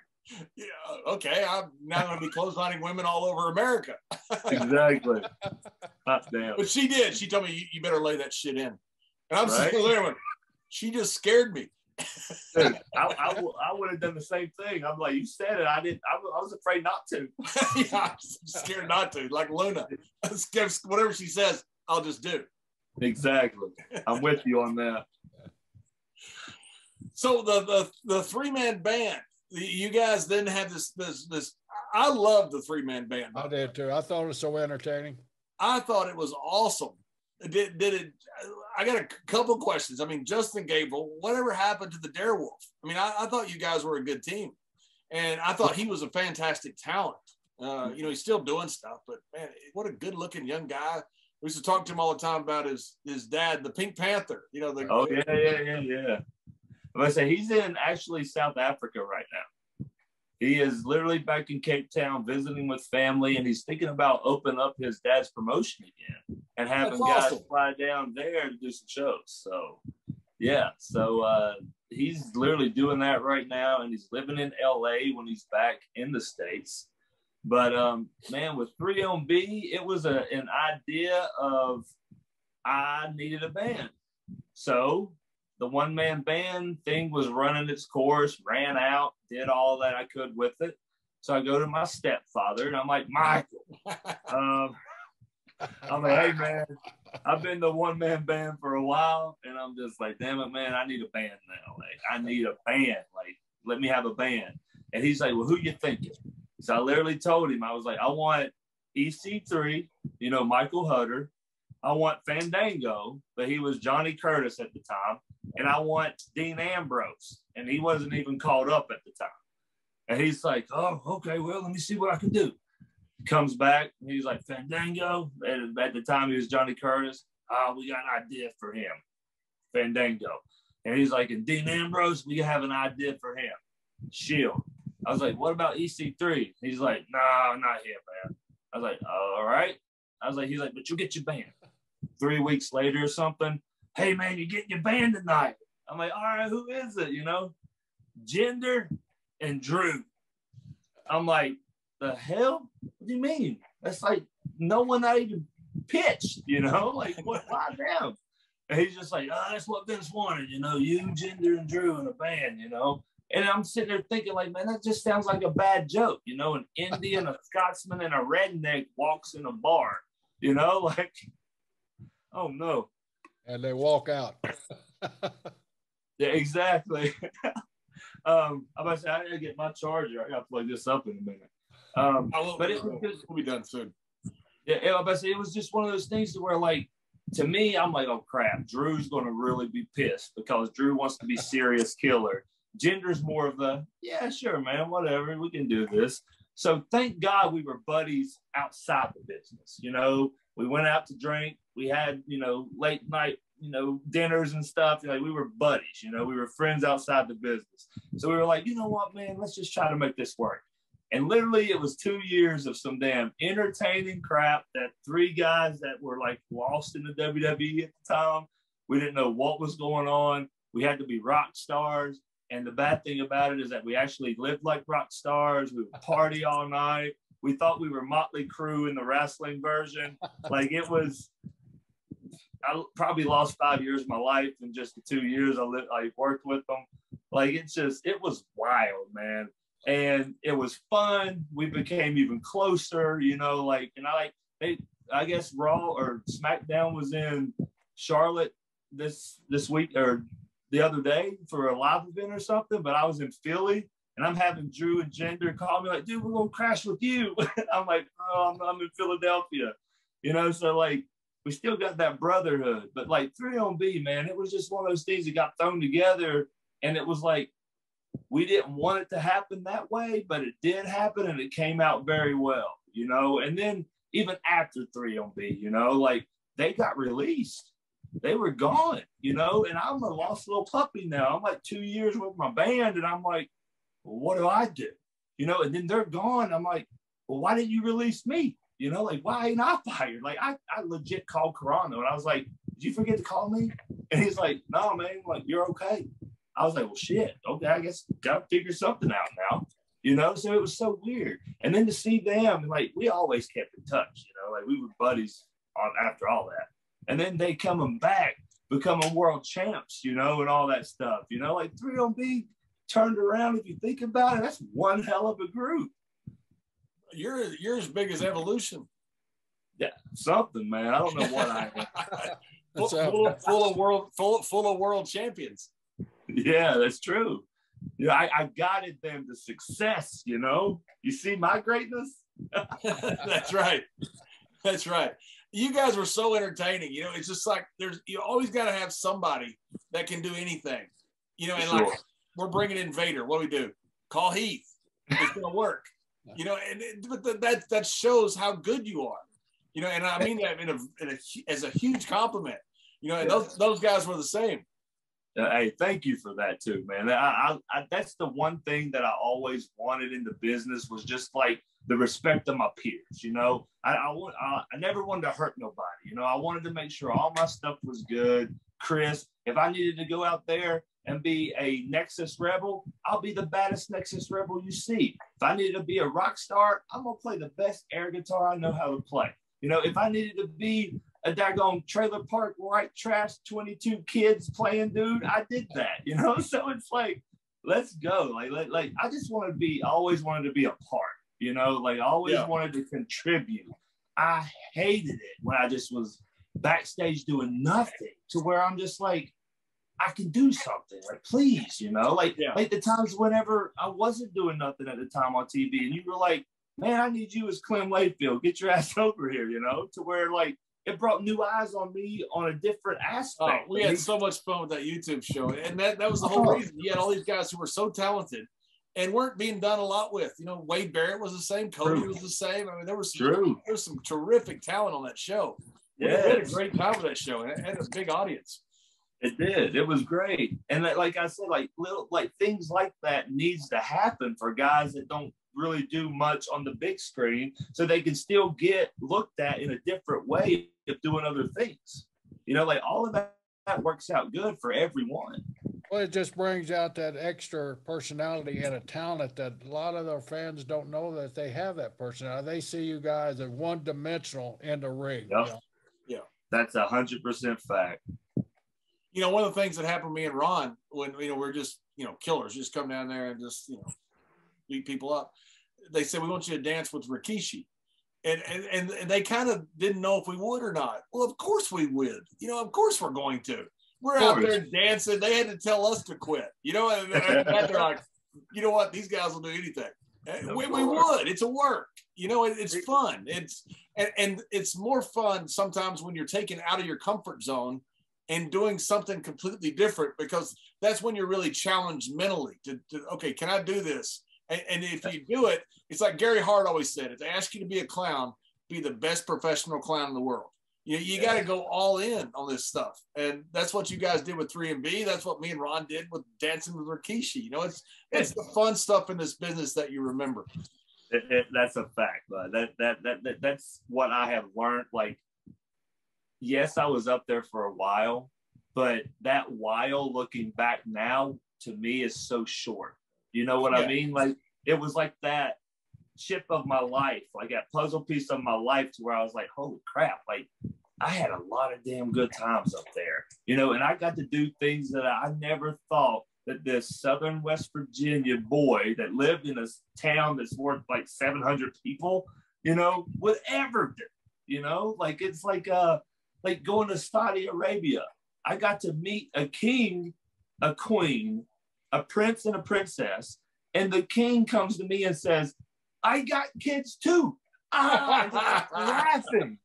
yeah, okay, I'm now going to be clotheslining women all over America. Exactly. Hot damn. But she did. She told me, you better lay that shit in. And I'm sitting there, she just scared me. Dude, I would have done the same thing. I'm like, you said it. I didn't. I was afraid not to. Yeah, I'm scared not to. Like Luna, whatever she says, I'll just do. Exactly. I'm with you on that. So the three-man band, you guys then had this. I love the three-man band. I did too. I thought it was so entertaining. I thought it was awesome. Did it? I got a couple of questions. I mean, Justin Gabriel, whatever happened to the Darewolf? I mean, I thought you guys were a good team, and I thought he was a fantastic talent. He's still doing stuff, but man, what a good-looking young guy. We used to talk to him all the time about his dad, the Pink Panther. Yeah. I'm gonna say he's in actually South Africa right now. He is literally back in Cape Town visiting with family, and he's thinking about opening up his dad's promotion again and having guys fly down there to do some shows. So, yeah. So he's literally doing that right now, and he's living in LA when he's back in the States. But, man, with 3 on B, it was an idea of I needed a band. So the one-man band thing was running its course, ran out, did all that I could with it. So I go to my stepfather, and I'm like, Michael, I'm like, hey, man, I've been the one-man band for a while, and I'm just like, damn it, man, I need a band now. Like, I need a band. Like, let me have a band. And he's like, well, who you thinking? So I literally told him, I was like, I want EC3, Michael Hutter. I want Fandango, but he was Johnny Curtis at the time. And I want Dean Ambrose, and he wasn't even called up at the time. And he's like, oh, okay, well, let me see what I can do. Comes back, and he's like, Fandango. And at the time, he was Johnny Curtis. We got an idea for him, Fandango. And he's like, and Dean Ambrose, we have an idea for him, Shield. I was like, what about EC3? He's like, no, not him, man. I was like, all right. He's like, but you'll get your band. 3 weeks later or something, hey, man, you're getting your band tonight. I'm like, all right, who is it, Gender and Drew. I'm like, the hell? What do you mean? That's like no one not even pitched, Like, what? Why them? And he's just like, that's what Vince wanted, you, Gender, and Drew in a band, And I'm sitting there thinking, like, man, that just sounds like a bad joke. An Indian, a Scotsman, and a redneck walks in a bar. Like, oh, no. And they walk out. Yeah, exactly. I'm about to say, I got to get my charger. I got to plug this up in a minute. We'll be done soon. Yeah, I'm about to say, it was just one of those things to where, like, to me, I'm like, oh, crap. Drew's going to really be pissed because Drew wants to be serious killer. Gender's more of the, yeah, sure, man, whatever, we can do this. So thank God we were buddies outside the business. We went out to drink. We had, late night, dinners and stuff. Like, we were buddies, we were friends outside the business. So we were like, you know what, man, let's just try to make this work. And literally it was 2 years of some damn entertaining crap that 3 guys that were like lost in the WWE at the time. We didn't know what was going on. We had to be rock stars. And the bad thing about it is that we actually lived like rock stars. We would party all night. We thought we were Motley Crue in the wrestling version. Like, it was, I probably lost 5 years of my life in just the 2 years I worked with them. Like, it was wild, man. And it was fun. We became even closer, you know, like, and I guess Raw or SmackDown was in Charlotte this week or the other day for a live event or something, but I was in Philly and I'm having Drew and Jinder call me like, dude, we're going to crash with you. I'm like, oh, I'm in Philadelphia, you know? So like, we still got that brotherhood, but like 3-on-B, man, it was just one of those things that got thrown together. And it was like, we didn't want it to happen that way, but it did happen and it came out very well, you know? And then even after 3-on-B, you know, like they got released. They were gone, you know, and I'm a lost little puppy now. I'm like 2 years with my band and I'm like, well, what do I do? You know, and then they're gone. I'm like, well, why didn't you release me? You know, like, why ain't I fired? Like, I legit called Carano and I was like, did you forget to call me? And he's like, no, man, like, you're okay. I was like, well, shit, okay, I guess got to figure something out now, you know? So it was so weird. And then to see them, like, we always kept in touch, you know, like we were buddies after all that. And then they coming back, becoming world champs, you know, and all that stuff, you know, like 3-on-B turned around. If you think about it, that's one hell of a group. You're as big as Evolution. Yeah, something, man. I don't know what I am. full of world champions. Yeah, that's true. Yeah, I guided them to success, you know. You see my greatness? That's right. That's right. You guys were so entertaining. You know, it's just like you always got to have somebody that can do anything. You know, and sure. Like we're bringing in Vader. What do we do? Call Heath. It's going to work. You know, but that shows how good you are. You know, and I mean that as a huge compliment. You know, and those guys were the same. Hey, thank you for that too, man. I that's the one thing that I always wanted in the business was just like the respect of my peers. You know, I never wanted to hurt nobody. You know, I wanted to make sure all my stuff was good, crisp. If I needed to go out there and be a Nexus rebel, I'll be the baddest Nexus rebel you see. If I needed to be a rock star, I'm gonna play the best air guitar I know how to play. You know, if I needed to be a daggone trailer park white trash 22 kids playing, dude, I did that, you know. So it's like, let's go. Like I just want to be, always wanted to be a part, you know, like I always wanted to contribute. I hated it when I just was backstage doing nothing, to where I'm just like, I can do something, like, please, you know, like the times whenever I wasn't doing nothing at the time on TV and you were like, man, I need you as Clem Layfield, get your ass over here, you know, to where like it brought new eyes on me on a different aspect. We had so much fun with that YouTube show. And that was the whole reason. You had all these guys who were so talented and weren't being done a lot with. You know, Wade Barrett was the same, Cody was the same. I mean, there was some terrific talent on that show. Yeah, we had a great time with that show, and it had a big audience. It did. It was great. And like I said, like little like things like that needs to happen for guys that don't really do much on the big screen, so they can still get looked at in a different way of doing other things. You know, like all of that works out good for everyone. Well, it just brings out that extra personality and a talent that a lot of their fans don't know that they have that personality. They see you guys as one-dimensional in the ring. Yep. You know? Yeah. That's 100% fact. You know, one of the things that happened to me and Ron when, you know, we're just, you know, killers, just come down there and just, you know, beat people up. They said, we want you to dance with Rikishi. And they kind of didn't know if we would or not. Well, of course we would. You know, of course we're going to. We're out there dancing. They had to tell us to quit. You know, and they're like, you know what? These guys will do anything. We would. It's a work. You know, it's fun. And it's more fun sometimes when you're taken out of your comfort zone and doing something completely different, because that's when you're really challenged mentally to okay, can I do this? And if you do it, it's like Gary Hart always said, if they ask you to be a clown, be the best professional clown in the world. You got to go all in on this stuff. And that's what you guys did with 3-on-B. That's what me and Ron did with Dancing with Rikishi. You know, it's the fun stuff in this business that you remember. That's a fact, bud. That's what I have learned. Like, yes, I was up there for a while, but that while looking back now to me is so short. You know what I mean? Like, it was like that chip of my life, like that puzzle piece of my life, to where I was like, holy crap, like I had a lot of damn good times up there, you know, and I got to do things that I never thought that this Southern West Virginia boy that lived in a town that's worth like 700 people, you know, would ever do, you know, like it's like going to Saudi Arabia. I got to meet a king, a queen, a prince, and a princess, and the king comes to me and says, "I got kids too." I'm laughing,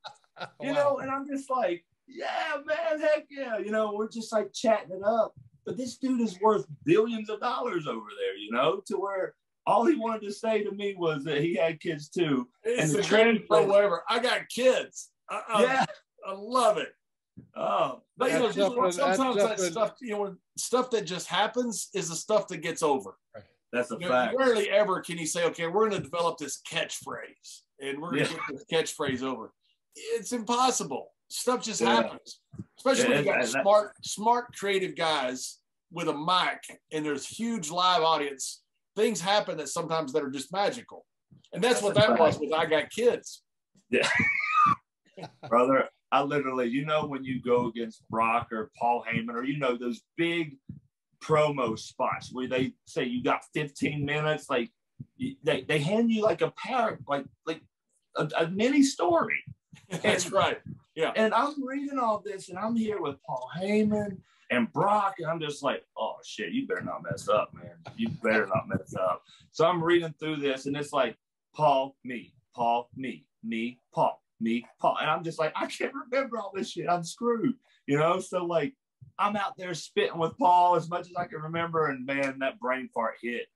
you know, and I'm just like, yeah, man, heck yeah, you know, we're just like chatting it up. But this dude is worth billions of dollars over there, you know, to where all he wanted to say to me was that he had kids too. It's the greatest pro ever. I got kids. I love it. Oh, but you know, sometimes that stuff, you know, stuff that just happens is the stuff that gets over. That's a fact. Rarely ever can you say, okay, we're going to develop this catchphrase and we're going to get this catchphrase over. It's impossible. Stuff just happens, especially when you got smart, creative guys with a mic and there's huge live audience. Things happen that sometimes that are just magical, and that's what that was with I Got Kids. Yeah, brother. I literally, you know, when you go against Brock or Paul Heyman, or you know those big promo spots where they say you got 15 minutes, like they hand you like a like a mini story. That's right. Yeah. And I'm reading all this, and I'm here with Paul Heyman and Brock, and I'm just like, oh shit, you better not mess up, man. You better not mess up. So I'm reading through this, and it's like Paul, me, Paul, me, Paul, me, Paul. And I'm just like, I can't remember all this shit. I'm screwed, you know? So like, I'm out there spitting with Paul as much as I can remember, and man, that brain fart hit.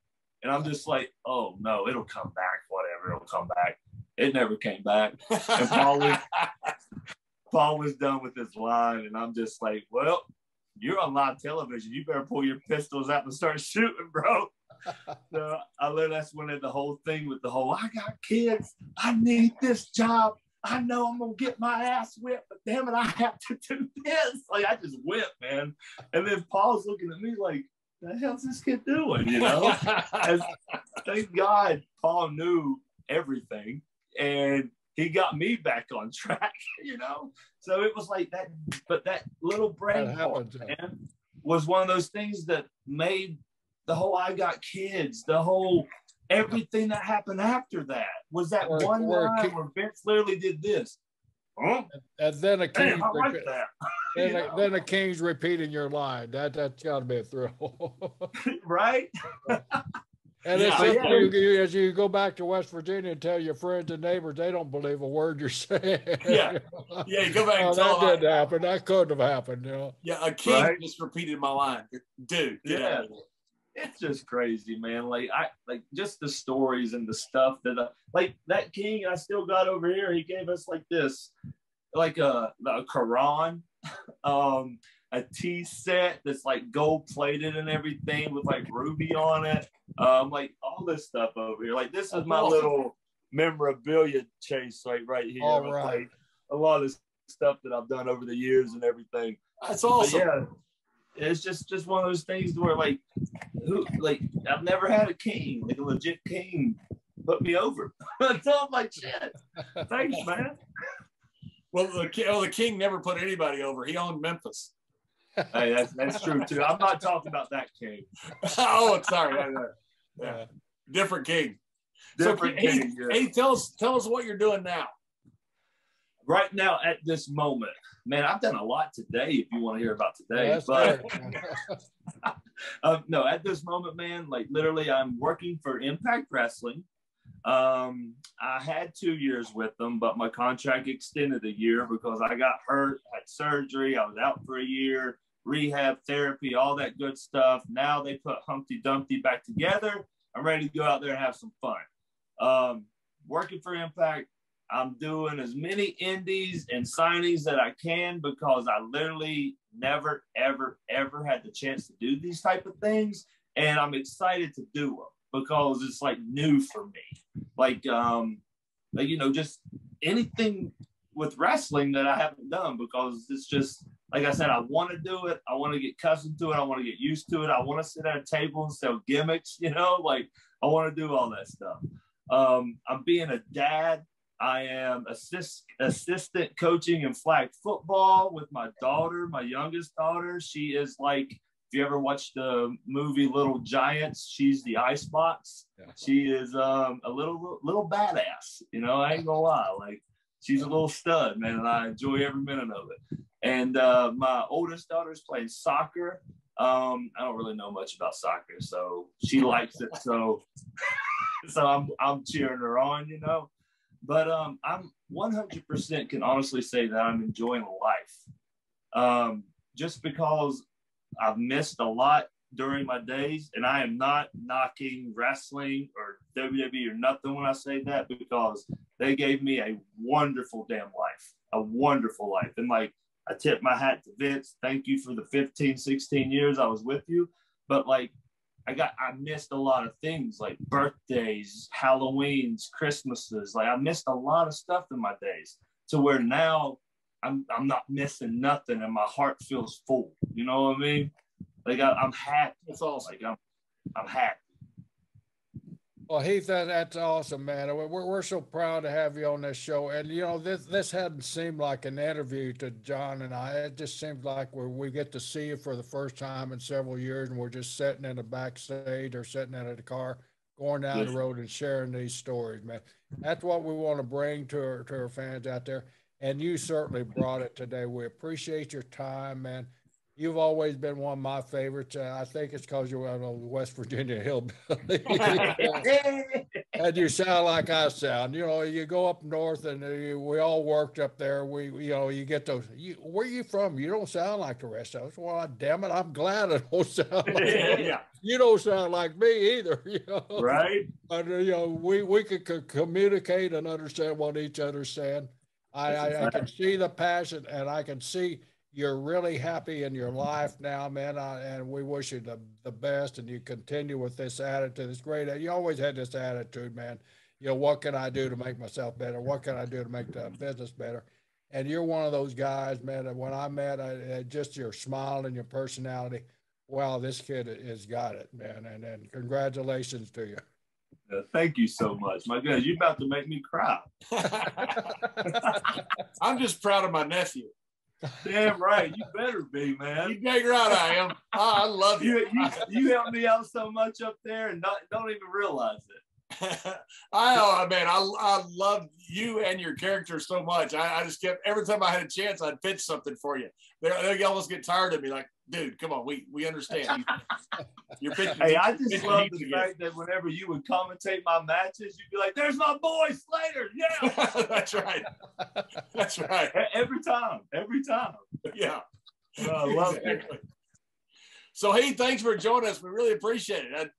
And I'm just like, oh no, it'll come back, whatever, it'll come back. It never came back. And Paul was done with his line, and I'm just like, well, you're on live television. You better pull your pistols out and start shooting, bro. So that's when the whole thing with the whole, I got kids. I need this job. I know I'm going to get my ass whipped, but damn it, I have to do this. Like, I just whipped, man. And then Paul's looking at me like, the hell's this kid doing, you know? And thank God Paul knew everything, and he got me back on track, you know? So it was like that, but that little brain part, man, was one of those things that made the whole I Got Kids, the whole everything that happened after that was that one line where Vince literally did this. Huh? And then the King's repeating your line. That's got to be a thrill. Right? And as you go back to West Virginia and tell your friends and neighbors, they don't believe a word you're saying. Yeah. Yeah, you go back and tell that didn't happen. That couldn't have happened, you know. Yeah, a king just repeated my line. Dude, get out of here. It's just crazy, man. Like just the stories and the stuff that like that king I still got over here. He gave us like this, like a Quran, a tea set that's like gold plated and everything with like ruby on it. Like all this stuff over here. Like this is my little memorabilia chase right here. All right. Like a lot of stuff that I've done over the years and everything. That's awesome. But yeah. It's just one of those things where like I've never had a king, like a legit king, put me over. So I'm like, shit, thanks, man. Well, the king never put anybody over. He owned Memphis. Hey, that's true too. I'm not talking about that king. Oh, sorry. Yeah. Different king. King. Hey, tell us what you're doing now. Right now, at this moment, man, I've done a lot today. If you want to hear about today, no, at this moment, man, like literally, I'm working for Impact Wrestling. I had 2 years with them, but my contract extended a year because I got hurt, had surgery. I was out for a year, rehab, therapy, all that good stuff. Now they put Humpty Dumpty back together. I'm ready to go out there and have some fun. Working for Impact. I'm doing as many indies and signings that I can because I literally never, ever, ever had the chance to do these type of things. And I'm excited to do them because it's like new for me. Like you know, just anything with wrestling that I haven't done because it's just, like I said, I want to do it. I want to get accustomed to it. I want to get used to it. I want to sit at a table and sell gimmicks, you know, like I want to do all that stuff. I'm being a dad. I am assistant coaching in flag football with my daughter, my youngest daughter. She is like you ever watched the movie Little Giants, she's the icebox. Yeah. She is a little badass. You know, I ain't gonna lie. Like, she's a little stud, man, and I enjoy every minute of it. And my oldest daughter's playing soccer. I don't really know much about soccer, so she likes it. So I'm cheering her on, you know. But I'm 100% can honestly say that I'm enjoying life. Just because I've missed a lot during my days, and I am not knocking wrestling or WWE or nothing when I say that, because they gave me a wonderful damn life, a wonderful life. And like, I tip my hat to Vince. Thank you for the 15, 16 years I was with you. But like, I missed a lot of things, like birthdays, Halloweens, Christmases. Like, I missed a lot of stuff in my days, to where now I'm not missing nothing, and my heart feels full. You know what I mean? Like, I'm happy. That's awesome. Like, I'm happy. Well, Heath, that's awesome, man. We're so proud to have you on this show. And, you know, this hadn't seemed like an interview to John and I. It just seems like we get to see you for the first time in several years, and we're just sitting in the backstage or sitting in the car, going down the road and sharing these stories, man. That's what we want to bring to our fans out there. And you certainly brought it today. We appreciate your time, man. You've always been one of my favorites. I think it's because you're a West Virginia hillbilly. And you sound like I sound. You know, you go up north, and we all worked up there. You get those. Where are you from? You don't sound like the rest of us. Well, damn it, I'm glad I don't sound like you. You don't sound like me either. You know? Right? But you know, we could communicate and understand what each other's saying. I can see the passion, and I can see you're really happy in your life now, man, and we wish you the best, and you continue with this attitude. It's great. You always had this attitude, man. You know, what can I do to make myself better? What can I do to make the business better? And you're one of those guys, man, that when I met, just your smile and your personality, wow, this kid has got it, man. And congratulations to you. Thank you so much. My goodness, you're about to make me cry. I'm just proud of my nephew. Damn right. You better be, man. You dang right I am. I love you. You helped me out so much up there, and don't even realize it. I love you and your character so much. I just kept, every time I had a chance, I'd pitch something for you. They almost get tired of me, like, dude, come on, we understand. You're pitching. Hey, I just love the fact that whenever you would commentate my matches, you'd be like, "There's my boy Slater." Yeah, that's right. That's right. Every time. Yeah, I love it. So, hey, thanks for joining us. We really appreciate it.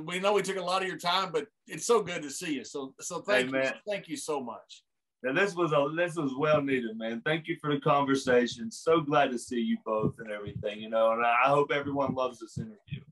We know we took a lot of your time, but it's so good to see you. So thank you, man. Thank you so much. And this was well needed, man. Thank you for the conversation. So glad to see you both and everything, you know. And I hope everyone loves this interview.